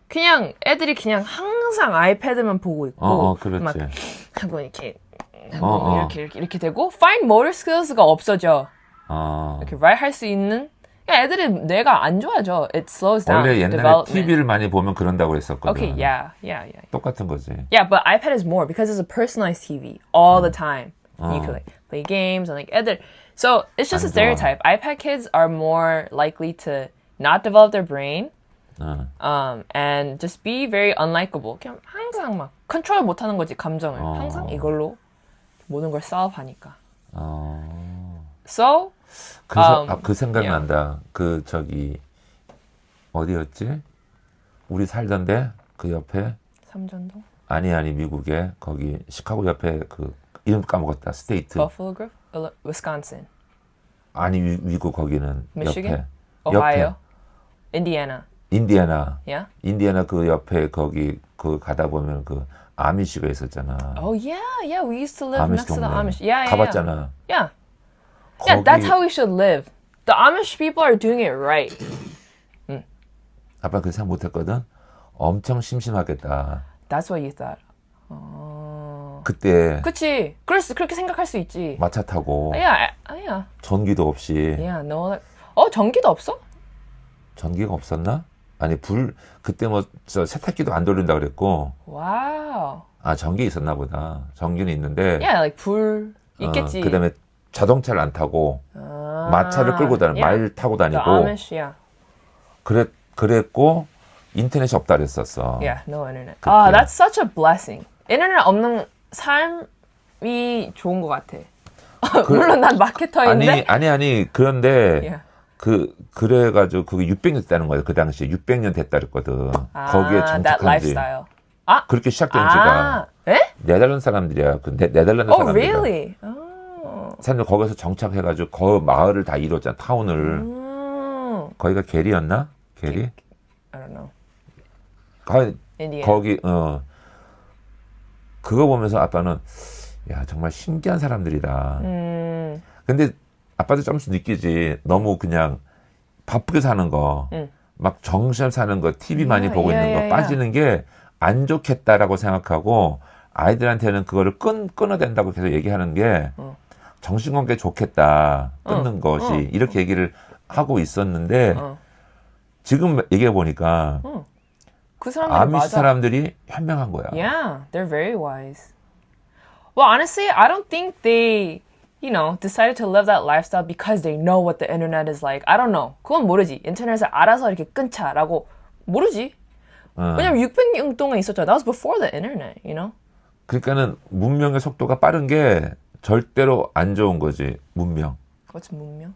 그냥 애들이 그냥 항상 아이패드만 보고 있고 그렇지. 막 하고 이렇게 되고 fine motor skills가 없어져. 이렇게 write 할 수 있는 그냥 애들이 뇌가 안 좋아져. It slows down. 원래 옛날에 development. TV를 많이 보면 그런다고 그랬었거든. Okay, yeah. 똑같은 거지. Yeah, but iPad is more because it's a personalized TV all the time. You could like play games and like 애들. So it's just a 안 좋아. stereotype. iPad kids are more likely to not develop their brain, and just be very unlikable. 그냥 항상 막 컨트롤 못하는 거지 감정을. 항상 이걸로 모든 걸 solve하니까. So 그래서 그 생각난다. 그 저기 어디였지? 우리 살던데 그 옆에 삼전동, 아니 미국에 거기 시카고 옆에 그 이름 까먹었다. 스테이트. Buffalo Grove, Wisconsin, 아니 미국 거기는 Michigan, 옆에 Ohio, Indiana. 인디애나. Yeah. 인디애나 그 옆에 거기 그 가다 보면 그 아미시가 있었잖아. Oh yeah. We used to live 아미시 next to the 동네. Amish. Yeah. 가봤잖아. Yeah. 거기 That's how we should live. The Amish people are doing it right. 아빠 그 생각 못했거든. 엄청 심심하겠다. That's what you thought. 그때 그치. 그렇게 생각할 수 있지. 마차 타고 Yeah. 전기도 없이 Yeah. No. 전기도 없어? 전기가 없었나? 아니 그때 뭐 저 세탁기도 안 돌린다 그랬고 Wow. 전기 있었나 보다. 전기는 있는데 Yeah, like 불 있겠지. 그다음에 자동차를 안 타고 마차를 끌고 다니고 말 타고 The 다니고 Amish, yeah. 그랬고 인터넷이 없다 그랬었어. Yeah, no internet. 그때. That's such a blessing. 인터넷 없는 삶이 좋은 것 같아. 물론 난 마케터인데. 아니 그런데 Yeah. 그래가지고 그게 600년 됐다는 거예요. 그 당시에 600년 됐다 그랬거든. 거기에 that 정착한 지 lifestyle. 그렇게 시작된 지가 에? 네덜란드 사람들이야. 그 네덜란드 Oh, 사람들. really? 사람들 거기서 정착해가지고 그 마을을 다 이뤘잖아. 타운을. 거기가 게리였나? 게리? I don't know. Indiana. 거기 그거 보면서 아빠는 야 정말 신기한 사람들이다. 근데 아빠도 조금씩 느끼지. 너무 그냥 바쁘게 사는 거, 막 정신없이 사는 거, TV 많이 보고 있는 거 빠지는 게 안 좋겠다라고 생각하고 아이들한테는 그거를 끊어야 된다고 계속 얘기하는 게 정신건강에 좋겠다. 끊는 것이 이렇게 얘기를 하고 있었는데 지금 얘기해 보니까 그 사람들이 아미시 맞아. 사람들이 현명한 거야. Yeah, they're very wise. Well, honestly, I don't think they, decided to live that lifestyle because they know what the internet is like. I don't know. 그건 모르지. 인터넷을 알아서 이렇게 끊자라고 모르지. 왜냐면 600년 동안 있었잖아. That was before the internet, 그러니까는 문명의 속도가 빠른 게 절대로 안 좋은 거지. 문명. What's 문명?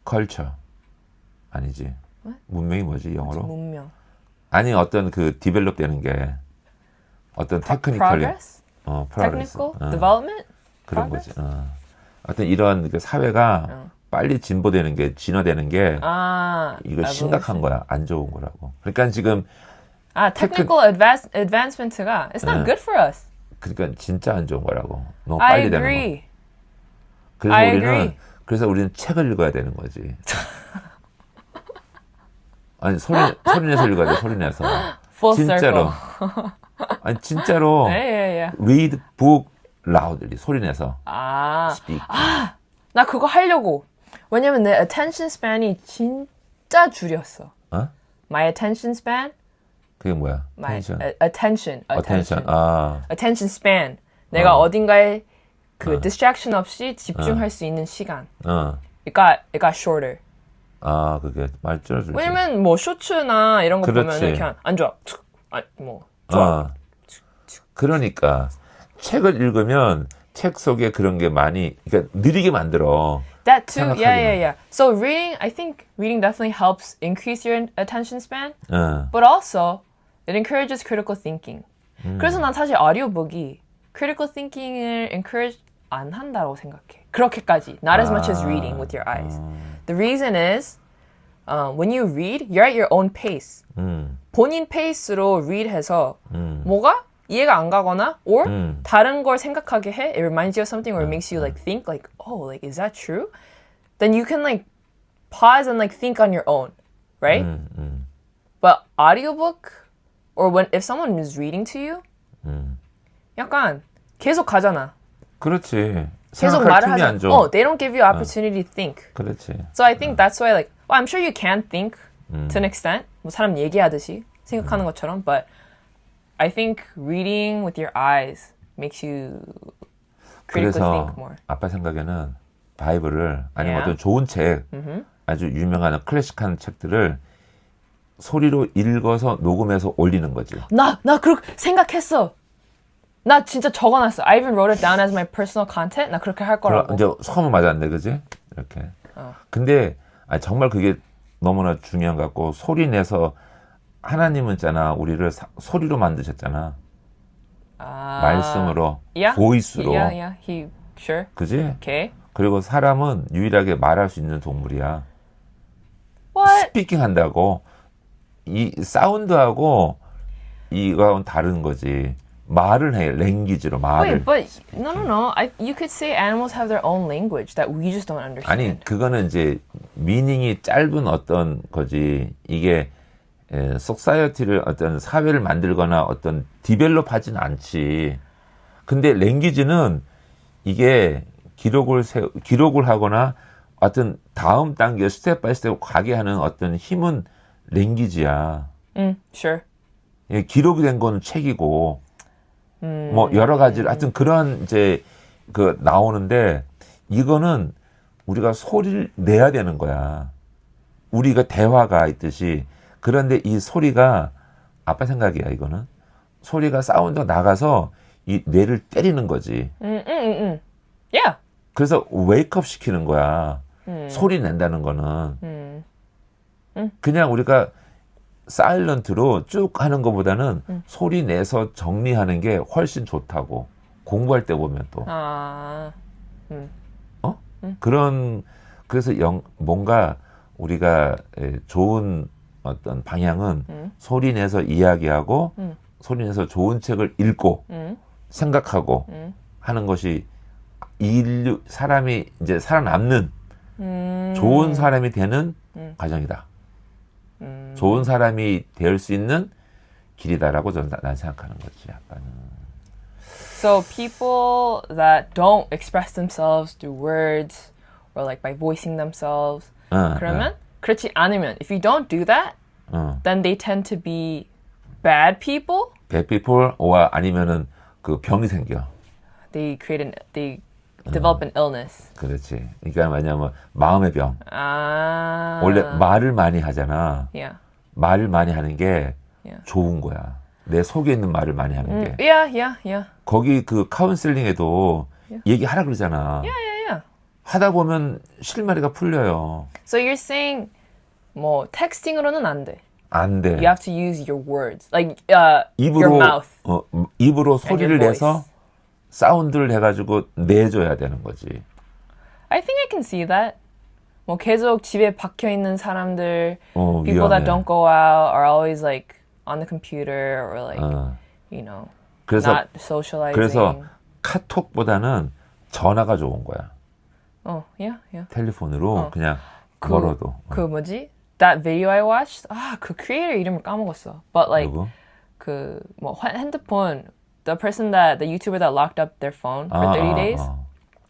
컬처. 아니지. 문명이 뭐지 영어로? 문명. 아니 어떤 그 디벨롭 되는 게 어떤 테크니컬이 Progress? 프로그레스. Technical? Development? 그런 progress? 거지. 어떤 이런 그 사회가 빨리 진보되는 게 진화되는 게 이거 심각한 거야. 안 좋은 거라고. 그러니까 지금 technical advancement가 it's not good for us. 그러니까 진짜 안 좋은 거라고. 너무 I 빨리 되는 agree. 거. I agree. 그래서 우리는 책을 읽어야 되는 거지. 아니 소리내서 읽어야 돼. 소리내서. Full 진짜로. circle. 아니 진짜로. Yeah. Read book loudly. 소리내서. Speak. 나 그거 하려고. 왜냐면 내 attention span이 진짜 줄였어. My attention span? 그게 뭐야? My attention. attention. 아. attention span. 내가 어딘가에 그 distraction 없이 집중할 수 있는 시간. It got shorter. 아, 그게 말 줄여주지. 왜냐면 뭐 쇼츠나 이런 거 그렇지. 보면 그냥 안 좋아. 뭐 좋아. 그러니까 책을 읽으면 책 속에 그런 게 많이 그러니까 느리게 만들어. That too. 생각하기는. Yeah. So I think reading definitely helps increase your attention span. 어. But also it encourages critical thinking. 그래서 난 사실 아udiobook이 critical thinking을 encourage 안 한다고 생각해. 그렇게까지. Not as much as reading with your eyes. The reason is when you read, you're at your own pace. 본인 페이스로 read해서 뭐가 이해가 안 가거나 or 다른 걸 생각하게 해. It reminds you of something or it makes you like think like, oh, like is that true? Then you can like pause and like think on your own, right? But audiobook or if someone is reading to you, 약간 계속 가잖아. 그렇지. 계속 생각할 말을 틈이 안 하잖아. 줘. They don't give you opportunity to think. 그렇지. So I think that's why like, well, I'm sure you can think to an extent. 뭐 사람 얘기하듯이 생각하는 것처럼, but I think reading with your eyes makes you critically 그래서 think more. 아빠 생각에는 바이블을 아니면 Yeah. 어떤 좋은 책, 아주 유명한 클래식한 책들을 소리로 읽어서 녹음해서 올리는 거지. 나 그렇게 생각했어. 나 진짜 적어놨어. I even wrote it down as my personal content. 나 그렇게 할 거라고. 이제 처음 맞았네, 그지? 이렇게. 근데 정말 그게 너무나 중요한 것 같고 소리 내서 하나님은 있잖아 우리를 소리로 만드셨잖아. 말씀으로, Yeah. 보이스로. Yeah. He sure. 그지? Okay. 그리고 사람은 유일하게 말할 수 있는 동물이야. What? 스피킹 한다고 이 사운드하고 이거하고는 다른 거지. 말을 해, 랭귀지로 말을. Wait, but no. You could say animals have their own language that we just don't understand. 아니 그거는 이제 미닝이 짧은 어떤 거지. 이게 소사이어티를 어떤 사회를 만들거나 어떤 디벨롭하지는 않지. 근데 랭귀지는 이게 기록을 하거나 어떤 다음 단계 스텝 바이 스텝 가게 하는 어떤 힘은 랭귀지야. Sure. 예, 기록이 된 거는 책이고 뭐 여러 가지 하여튼 그런 이제 그 나오는데 이거는 우리가 소리를 내야 되는 거야. 우리가 대화가 있듯이. 그런데 이 소리가 아빠 생각이야 이거는 소리가 사운드가 나가서 이 뇌를 때리는 거지. Yeah. 그래서 웨이크업 시키는 거야. 소리 낸다는 거는 그냥 우리가 사일런트로 쭉 하는 것보다는 소리 내서 정리하는 게 훨씬 좋다고. 공부할 때 보면 또 그런 그래서 뭔가 우리가 좋은 어떤 방향은 소리 내서 이야기하고 소리 내서 좋은 책을 읽고 생각하고 하는 것이 사람이 이제 살아남는 좋은 사람이 되는 과정이다. 좋은 사람이 될 수 있는 길이다라고 난 생각하는 거지. 아빠는. So people that don't express themselves through words or like by voicing themselves. 그러면 그렇지 않으면 if you don't do that, then they tend to be bad people. Bad people, 아니면은 그 병이 생겨. They develop an illness. 그렇지. 그러니까 뭐냐면 마음의 병. 원래 말을 많이 하잖아. Yeah. 말을 많이 하는 게 Yeah. 좋은 거야. 내 속에 있는 말을 많이 하는 게. Yeah. 거기 그 카운슬링에도 얘기하라 그러잖아. Yeah. 하다 보면 실마리가 풀려요. So you're saying 뭐 텍스팅으로는 안 돼. 안 돼. You have to use your words, like your mouth. 입으로 소리를 your 내서 voice. 사운드를 해가지고 내줘야 되는 거지. I think I can see that. 뭐 계속 집에 박혀 있는 사람들, people 위험해. that don't go out are always like on the computer or like you know 그래서 not socializing. 그래서 카톡보다는 전화가 좋은 거야. Yeah. 텔레폰으로 그냥 멀어도. 그 뭐지? That video I watched. 그 creator 이름을 까먹었어. But like 누구? 그 뭐 핸드폰 the YouTuber that locked up their phone for 30 days.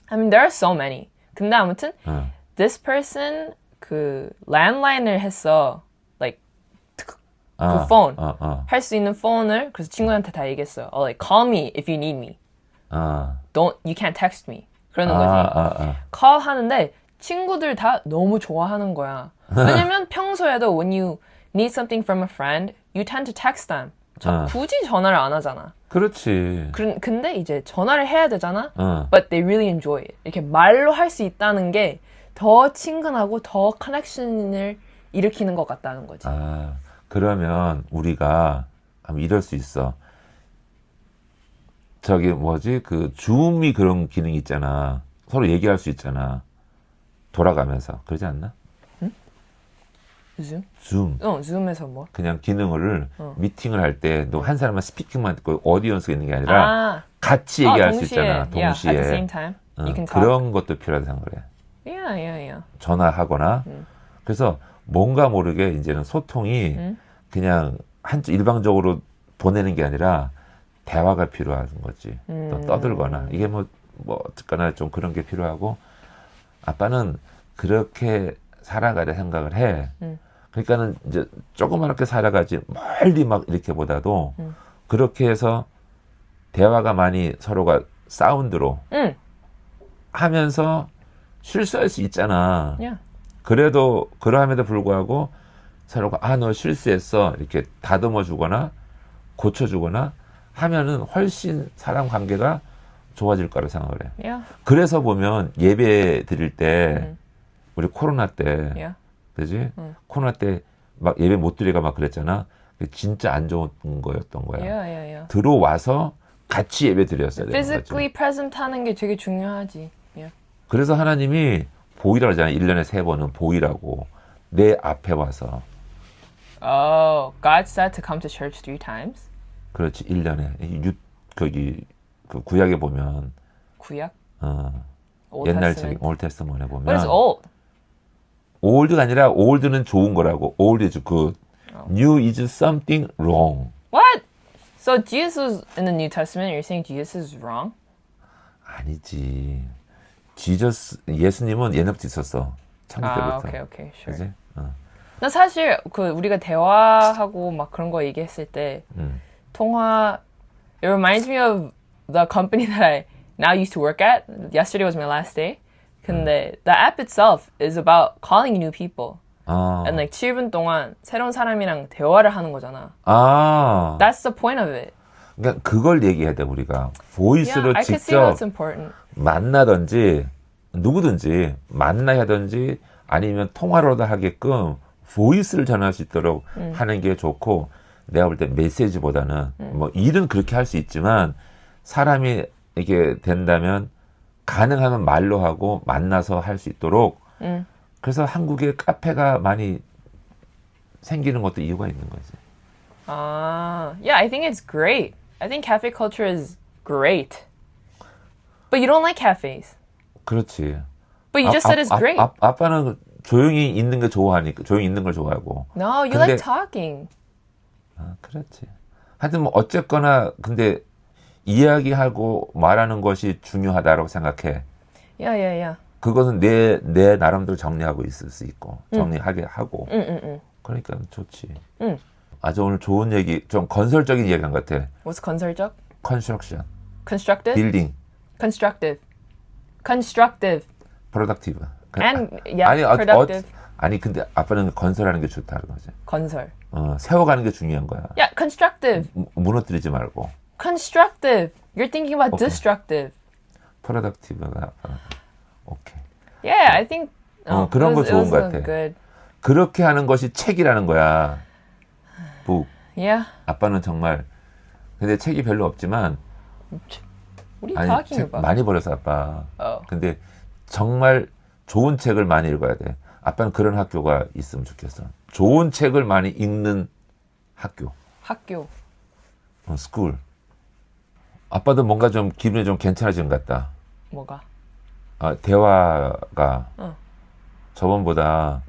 I mean there are so many. 근데 아무튼 this person 그 landline을 했어. like 그 phone 할 수 있는 폰을 그래서 친구한테 다 얘기했어. Like call me if you need me. You can't text me. 그러는 거지. call 하는데 친구들 다 너무 좋아하는 거야. 왜냐면 평소에도 when you need something from a friend, you tend to text them. 굳이 전화를 안 하잖아. 그렇지. 근데 이제 전화를 해야 되잖아. But they really enjoy it. 이렇게 말로 할 수 있다는 게 더 친근하고 더 커넥션을 일으키는 것 같다는 거지. 그러면 우리가 한번 이럴 수 있어. 저기 뭐지? 그 줌이 그런 기능이 있잖아. 서로 얘기할 수 있잖아. 돌아가면서. 그러지 않나? 줌? 줌. 줌에서 뭐? 그냥 기능을 미팅을 할 때 너 한 사람만 스피킹만 듣고 오디언스가 있는 게 아니라 같이 얘기할 수 있잖아. 동시에. Yeah, at the same time. You can talk. 그런 것도 필요하다는 거래. Yeah. 전화하거나. 그래서 뭔가 모르게 이제는 소통이 그냥 일방적으로 보내는 게 아니라 대화가 필요한 거지. 또 떠들거나. 이게 뭐 어쨌거나 좀 그런 게 필요하고 아빠는 그렇게 살아가려 생각을 해. 그러니까는 이제 조그맣게 살아가지 멀리 막 이렇게 보다도 그렇게 해서 대화가 많이 서로가 사운드로 하면서 실수할 수 있잖아. Yeah. 그래도 그러함에도 불구하고 서로가 너 실수했어 이렇게 다듬어 주거나 고쳐 주거나 하면은 훨씬 사람 관계가 좋아질 거라고 생각을 해. Yeah. 그래서 보면 예배 드릴 때 우리 코로나 때 Yeah. 그지? 코로나 때 막 예배 못 드리가 막 그랬잖아. 그게 진짜 안 좋은 거였던 거야. Yeah, yeah, yeah. 들어와서 같이 예배 드렸어야 되는 거지. Physically present 하는 게 되게 중요하지. Yeah. 그래서 하나님이 보이라고 하잖아요. 1년에 3번은 보이라고. 내 앞에 와서. Oh, God said to come to church 3 times? 그렇지. 1년에. 거기 그 구약에 보면 구약? 옛날 책 Testament. 올드 테스트먼에 What is 보면 old? 올드가 아니라 올드는 좋은 거라고. old is good. New is something wrong. What? So Jesus was in the New Testament. You're saying Jesus is wrong? 아니지. 예수님은 옛날부터 있었어. 창세 때부터. 오케이, 오케이, sure. 그지? 나 사실 그 우리가 대화하고 막 그런 거 얘기했을 때 통화 it reminds me of the company that I now used to work at. Yesterday was my last day. 근데 the app itself is about calling new people. And like 7분 동안 새로운 사람이랑 대화를 하는 거잖아. That's the point of it. 그러니까 그걸 얘기해야 돼 우리가. 보이스로 I could see how 직접 it's important. 만나든지 누구든지 만나야 하든지 아니면 통화로도 하게끔 보이스를 전할 수 있도록 하는 게 좋고 내가 볼 때 메시지보다는 뭐 일은 그렇게 할 수 있지만 사람이 이게 된다면 가능하면 말로 하고 만나서 할 수 있도록 그래서 한국에 카페가 많이 생기는 것도 이유가 있는 거지. Yeah, I think it's great. I think cafe culture is great. But you don't like cafes. 그렇지. But you just said it's great. 아빠는 조용히 있는 게 좋아하니까 조용히 있는 걸 좋아하고. No, you 근데- like talking. 그렇지. 하여튼 뭐 어쨌거나 근데 이야기하고 말하는 것이 중요하다고 생각해. Yeah, yeah, yeah. 그것은 내 나름대로 정리하고 있을 수 있고 정리하게 하고. 그러니까 좋지. 아주 오늘 좋은 얘기, 좀 건설적인 이야기한 것 같아. What's 건설적? 컨스트럭션, Constructive? 빌딩, Constructive. Constructive. 프로덕티브. And yeah, productive. 아니 근데 아빠는 건설하는 게 좋다는 거지. 건설. 세워가는 게 중요한 거야. Yeah, constructive. 무너뜨리지 말고. Constructive. You're thinking about Okay. destructive. 프로덕티브가 오케이. Yeah, I think 그런 거 it 좋은 was 것 a 같아. good. 그렇게 하는 것이 책이라는 거야. 북. Yeah. 아빠는 정말 근데 책이 별로 없지만 What are you 아니 talking 책 about? 많이 버려서 아빠. Oh. 근데 정말 좋은 책을 많이 읽어야 돼. 아빠는 그런 학교가 있으면 좋겠어. 좋은 책을 많이 읽는 학교. 학교. 스쿨. 아빠도 뭔가 좀 기분이 좀 괜찮아지는 것 같다. 뭐가? 대화가 저번보다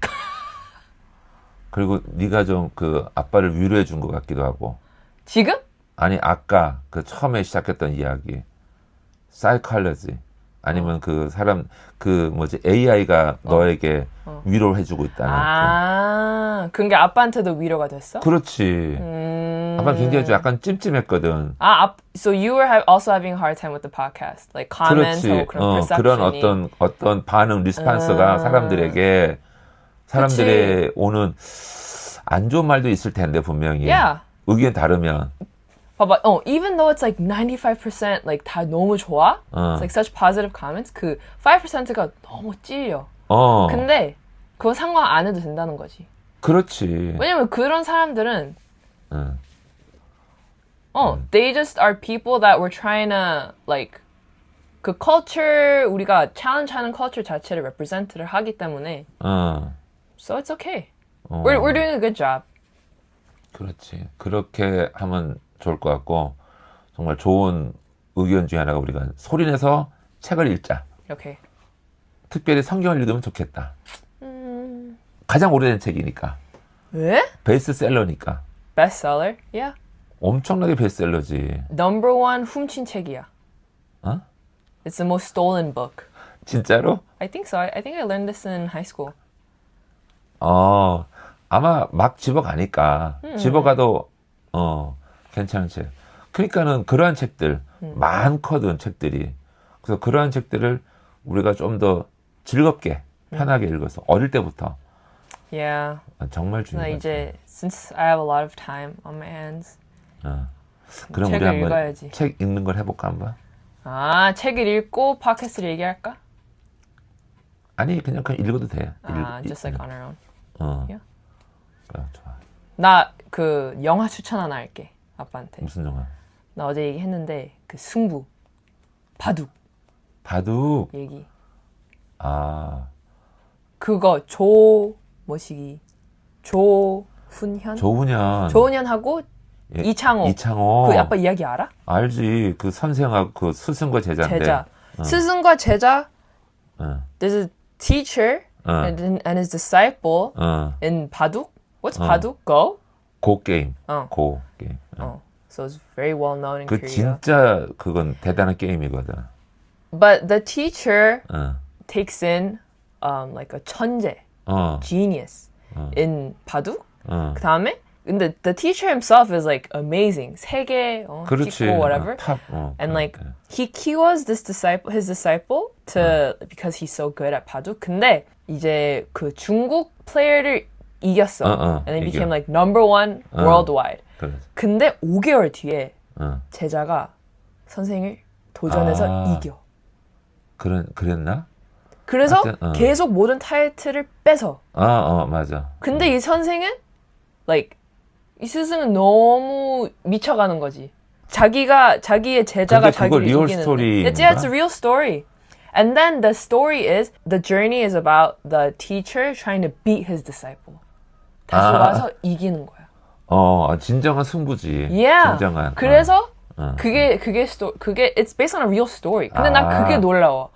그리고 네가 좀 그 아빠를 위로해 준 것 같기도 하고. 지금? 아니 아까 그 처음에 시작했던 이야기 사이콜로지 아니면 그 사람 그 뭐지 AI가 너에게 위로를 해주고 있다는 그런 게 아빠한테도 위로가 됐어? 그렇지 아빠 굉장히 좀 약간 찜찜했거든 So you were also having a hard time with the podcast, like comments 그렇지 or 그런 perception이. 그런 어떤 반응 리스판스가 사람들의 오는 안 좋은 말도 있을 텐데 분명히 Yeah. 의견 다르면 봐봐, even though it's like 95% like 다 너무 좋아, it's like such positive comments, 그 5%가 너무 찔려. 근데 그거 상관 안 해도 된다는 거지. 그렇지 왜냐면 그런 사람들은 they just are people that were trying to like 그 culture 우리가 challenge하는 culture 자체를 represent를 하기 때문에 so it's okay. We're doing a good job. 그렇지. 그렇게 하면 좋을 것 같고 정말 좋은 의견 중에 하나가 우리가 소리내서 책을 읽자. Okay. 특별히 성경을 읽으면 좋겠다. 가장 오래된 책이니까. 왜? 베스트셀러니까. Bestseller? Yeah. 엄청나게 베스트셀러지. Number one 훔친 책이야. 어? It's the most stolen book. 진짜로? I think so. I think I learned this in high school. 아마 막 집어가니까 집어가도 괜찮은 책. 그러니까는 그러한 책들 많거든 책들이. 그래서 그러한 책들을 우리가 좀 더 즐겁게 편하게 읽어서 어릴 때부터 Yeah. 정말 나 중요하죠. 이제 since I have a lot of time on my hands. 그럼 우리 책을 한번 읽어야지. 책 읽는 걸 해볼까 한번? 아, 책을 읽고 팟캐스트를 얘기할까? 아니 그냥 읽어도 돼. Just like on our own. Yeah. 좋아. 나 그 영화 추천 하나 할게. 아빠한테. 무슨 영화? 나 어제 얘기했는데 그 승부. 바둑 바둑. 얘기. 아 그거 뭐시기 조훈현? 조훈현하고 예, 이창호. 이창호. 그 아빠 이야기 알아? 알지. 그 선생하고 그 스승과 제자인데. 제자. 스승과 제자. 어. There's a teacher and his disciple in 바둑. What's 바둑? Go? 고 게임. 어. 고 게임. So it's very well known in 그 Korea. 진짜 그건 대단한 게임이거든. But the teacher 어. takes in like a 천재, 어. genius in 바둑. 어. 그 다음에 근데 the teacher himself is like amazing. 세계 그렇지. 찍고 whatever. 탑. And like he kiwas his disciple to because he's so good at 바둑. 근데 이제 그 중국 플레이어를 이겼어. And he became like number one worldwide. 그래. 근데 5개월 뒤에 제자가 선생을 도전해서 이겨. 그랬나? 그래서 하여튼, 계속 모든 타이틀을 뺏어. 맞아. 근데 이 선생은 like 이 스승은 너무 미쳐가는 거지. 자기의 제자가 근데 그거 자기를 리얼 이기는데. 스토리인가? It's a real story. And then the story is the journey is about the teacher trying to beat his disciple. 다시 와서 이기는 거야. 진정한 승부지. Yeah. 진정한. 그래서 그게 it's based on a real story. 근데 난 그게 놀라워.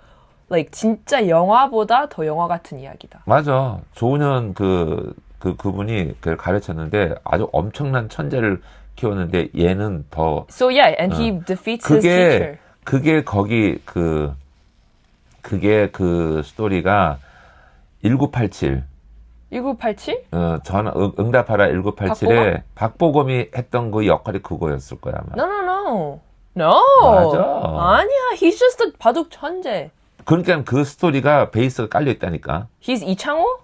Like 진짜 영화보다 더 영화 같은 이야기다. 맞아. 조은현 그분이 그걸 가르쳤는데 아주 엄청난 천재를 키웠는데 얘는 더 So yeah, and he defeats his teacher. 그게 그 스토리가 1987 1987? 응답하라 1987에 박보검이 했던 그 역할이 그거였을 거야 아마. No. 맞아. 아니야. He's just a 바둑 천재. 그러니까 그 스토리가 베이스가 깔려 있다니까. He's 이창호?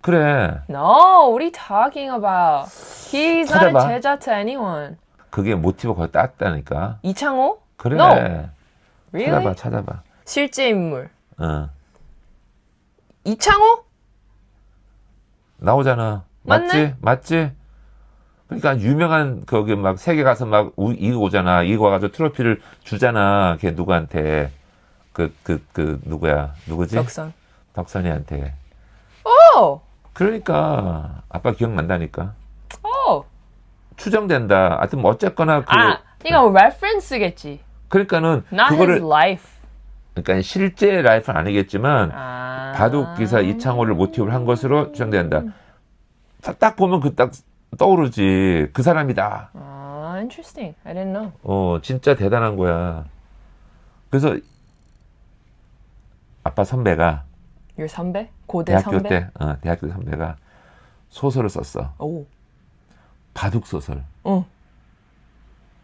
그래. No, what are you talking about? He's not a 찾아봐. 제자 to anyone. 그게 모티브가 거기 땄다니까. 이창호? 그래. No. Really? 찾아봐. 실제 인물. 이창호? 나오잖아. 맞네? 맞지? 그러니까 유명한 거기 막 세계 가서 막 이거 오잖아. 이거 와가지고 트로피를 주잖아. 걔 누구한테. 누구야? 누구지? 덕선이한테. Oh. 그러니까 아빠 기억난다니까. Oh. 추정된다. 하여튼 뭐 어쨌거나 이거 reference겠지. 그러니까는 Not 그거를 his life. 그러니까 실제 라이프는 아니겠지만 바둑 기사 이창호를 모티브를 한 것으로 추정된다. 딱 보면 그 딱 떠오르지. 그 사람이다. Interesting. I didn't know. 진짜 대단한 거야. 그래서 아빠 선배가 Your 선배? 고대 대학교 선배? 때 대학교 선배가 소설을 썼어. 오. 바둑 소설.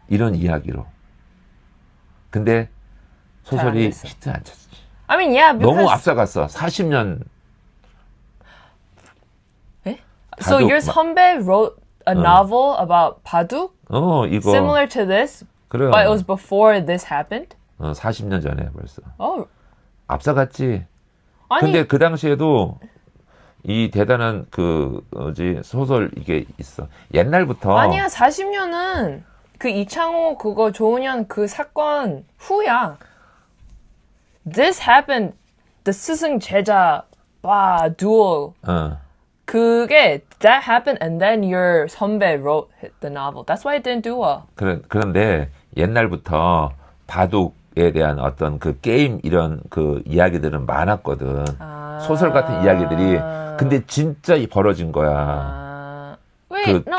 이런 이야기로. 근데 소설이 히트 안 쳤지. I mean, yeah, because 너무 앞서갔어. 40년. So your 선배 wrote a novel about 바둑? 이거 Similar to this, 그래. but it was before this happened? 40년 전에 벌써. 앞서갔지. 아니, 근데 그 당시에도 이 대단한 소설 이게 있어. 옛날부터. 아니야, 40년은 그 이창호 그거 조은현 그 사건 후야. This happened, the 스승 제자 duel. 그게 that happened and then your 선배 wrote the novel. That's why it didn't do well. 그런데 옛날부터 바둑에 대한 어떤 그 게임 이런 그 이야기들은 많았거든. 소설 같은 이야기들이. 근데 진짜 벌어진 거야.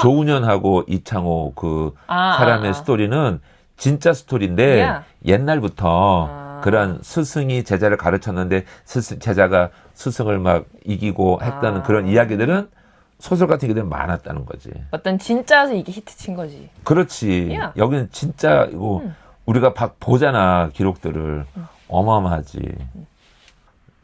조은현하고 이창호 사람의 스토리는 진짜 스토리인데 옛날부터 그런 스승이 제자를 가르쳤는데 제자가 스승을 막 이기고 했다는 그런 이야기들은 소설 같은 게 많았다는 거지. 어떤 진짜서 이게 히트 친 거지. 그렇지. 여기는 진짜 이거 우리가 보잖아 기록들을. 어마어마하지.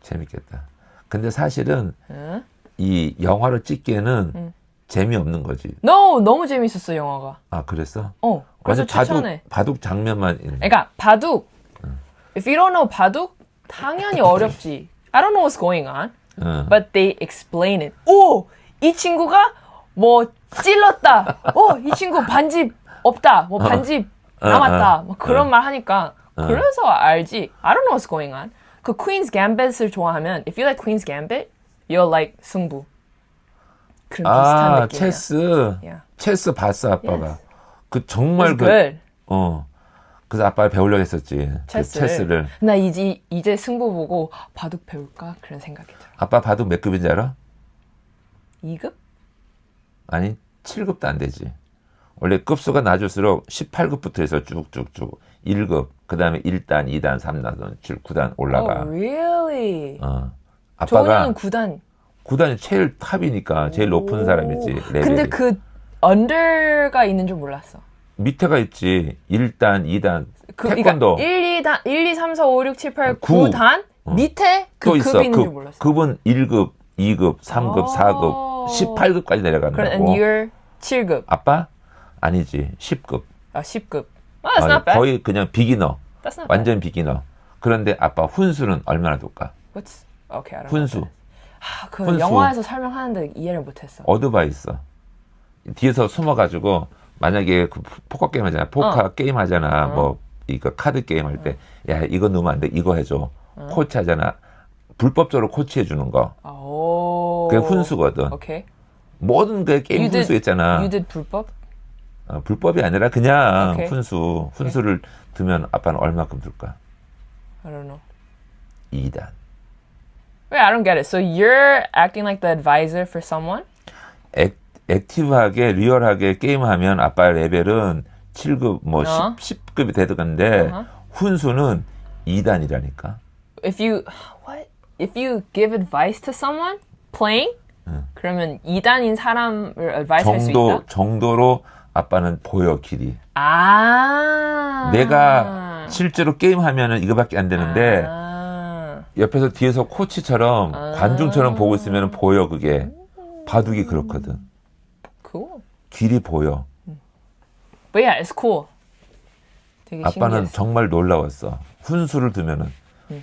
재밌겠다. 근데 사실은 응? 이 영화로 찍기에는 재미없는 거지. No, 너무 재밌었어 영화가. 아, 그랬어? 그래서 완전 추천해. 바둑 장면만 있는. 그러니까 바둑. If you don't know 바둑, 당연히 어렵지. I don't know what's going on, 응. but they explain it. 오, 이 친구가 뭐 찔렀다. 이 친구 반집 없다. 뭐 반집 남았다. 뭐 그런 말 하니까 그래서 알지. I don't know what's going on. 그 Queen's Gambit을 좋아하면, if you like Queen's Gambit, you'll like 승부. 그런 비슷한 느낌이야. 체스. Yeah. 체스 봤어, 아빠가. Yes. 그 정말 It's good. 그래서 아빠가 배우려고 했었지. 체스를. 체스를. 나 이제 승부 보고 바둑 배울까? 그런 생각이 들어. 아빠 바둑 몇 급인지 알아? 2급? 아니, 7급도 안 되지. 원래 급수가 낮을수록 18급부터 해서 쭉쭉쭉 1급, 그 다음에 1단, 2단, 3단, 9단 올라가. Oh, really? 아빠가 조은이는 9단. 9단이 제일 탑이니까 제일 높은 사람이지. 레벨이. 근데 그 언더가 있는 줄 몰랐어. 밑에가 있지. 1단, 2단, 그러니까 태권도. 1, 2, 3, 4, 5, 6, 7, 8, 9. 9단? 밑에 그 또 급이 있어. 있는 줄 몰랐어. 급은 1급, 2급, 3급, 4급, 18급까지 그럼 and 내려간다고. you're 7급. 아빠? 아니지. 10급. 10급. That's not bad. 거의 그냥 비기너. That's not bad. 완전 비기너. 그런데 아빠 훈수는 얼마나 될까? What's... Okay, I don't know. 훈수. 그 훈수. 영화에서 설명하는데 이해를 못했어. 어드바이 있어. 뒤에서 숨어가지고 만약에 그 포커 게임 하잖아. 포커 게임 하잖아. 뭐 이거 카드 게임 할 때 야 이거 넣으면 안 돼. 이거 해줘. 코치 하잖아. 불법적으로 코치해 주는 거. 오. 그게 훈수거든. 오케이. 모든 게 게임 훈수 있잖아. You did 불법? 불법이 아니라 그냥 오케이. 훈수를 두면 아빠는 얼마큼 줄까? I don't know. 2단. Wait, I don't get it. So you're acting like the advisor for someone? 액티브하게 리얼하게 게임하면 아빠의 레벨은 7급 뭐 10급이 되던데 훈수는 2단이라니까. If you give advice to someone playing, 그러면 2단인 사람을 advice 할 수 있다? 정도로 아빠는 보여 길이. 아. 내가 실제로 게임하면은 이거밖에 안 되는데 옆에서 뒤에서 코치처럼 관중처럼 보고 있으면 보여 그게. 바둑이 그렇거든. Cool. 길이 보여. But yeah, it's cool. 되게 아빠는 신기했어. 정말 놀라웠어. 훈수를 두면은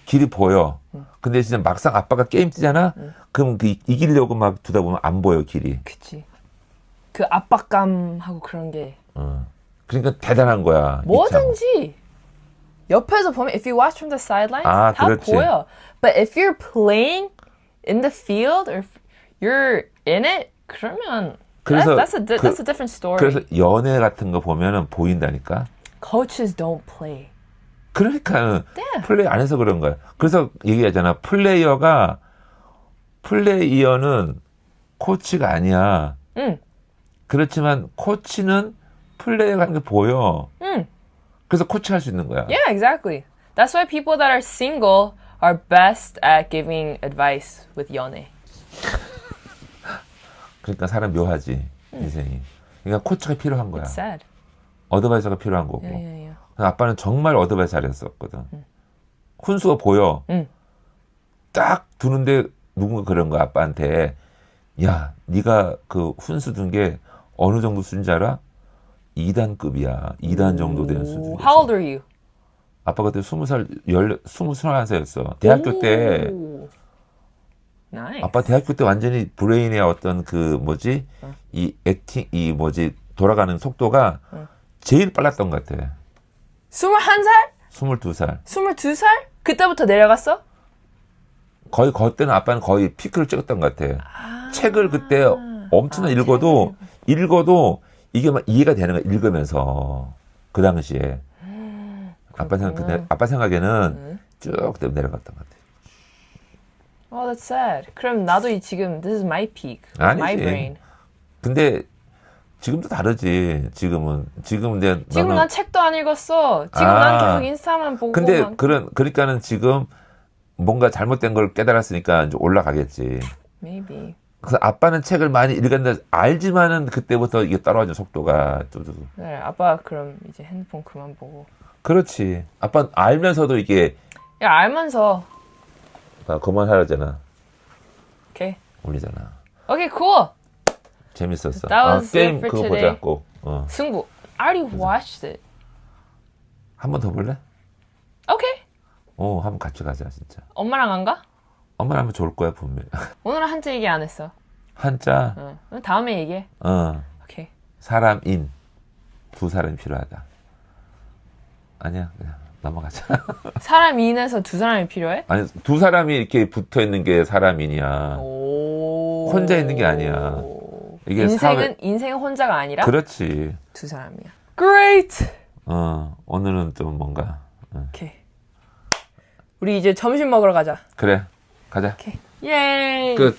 길이 보여. 근데 진짜 막상 아빠가 게임 뛰잖아. 그럼 그 이기려고 막 두다 보면 안 보여 길이. 그치. 그 압박감하고 그런 게 그러니까 대단한 거야. 뭐든지 옆에서 보면 if you watch from the sidelines 다 그렇지. 보여. But if you're playing in the field or if you're in it, 그러면 그래서 that's a different story. 그래서 연애 같은 거 보면은 보인다니까. Coaches don't play. 그러니까 네. 플레이 안 해서 그런 거야. 그래서 얘기하잖아. 플레이어는 코치가 아니야. 그렇지만 코치는 플레이어가 하는 게 보여. 그래서 코치 할 수 있는 거야. Yeah, exactly. That's why people that are single are best at giving advice with 연애. 그러니까 사람 묘하지 인생이. 그러니까 코치가 필요한 거야. It's sad. 어드바이저가 필요한 거고. Yeah. 아빠는 정말 어드바이저 잘했었거든. 훈수가 보여. 딱 두는데 누군가 그런 거야 아빠한테. 야, 네가 그 훈수 둔 게 어느 정도 수준인지 알아? 2단급이야. 2단 정도 되는 수준. How old are you? 아빠 그때 21살이었어. 대학교 때. Nice. 아빠 대학교 때 완전히 브레인의 어떤 돌아가는 속도가 제일 빨랐던 것 같아. 21살? 22살. 22살? 그때부터 내려갔어? 거의 그때는 아빠는 거의 피크를 찍었던 것 같아. 책을 그때 엄청나게 읽어도 이게 막 이해가 되는 거야. 읽으면서 그 당시에 아빠 생각에는 쭉 내려갔던 것 같아. Oh, that's sad. 그럼 나도 지금 this is my peak, my 아니지. brain. 근데 지금도 다르지. 지금 이제 지금 난 책도 안 읽었어. 지금 난 계속 인스타만 보고. 근데 그러니까는 지금 뭔가 잘못된 걸 깨달았으니까 이제 올라가겠지. Maybe. 그래서 아빠는 책을 많이 읽었는데 알지만은 그때부터 이게 떨어진 속도가 네, 아빠 그럼 이제 핸드폰 그만 보고. 그렇지. 아빠 알면서도 이게 야, 알면서. 나 그만하라잖아. 오케이. 올리잖아. 오케이, cool. 재밌었어. That was 게임 it for 그거 today. 보자 꼭. 승부. I already watched it. 한 번 더 볼래? 오케이. 한번 같이 가자 진짜. 엄마랑 안 가? 엄마랑 하면 좋을 거야 분명. 오늘은 한자 얘기 안 했어. 한자. 응. 다음에 얘기해. 오케이. 사람인. 두 사람이 필요하다. 아니야 그냥 넘어가자. 사람 인에서 두 사람이 필요해? 아니 두 사람이 이렇게 붙어 있는 게 사람인이야. 오. 혼자 있는 게 아니야. 이게 인생은 혼자가 아니라 그렇지. 두 사람이야. Great. 오늘은 좀 뭔가. 오케이. 우리 이제 점심 먹으러 가자. 그래 가자. 오케이. 예이. 끝.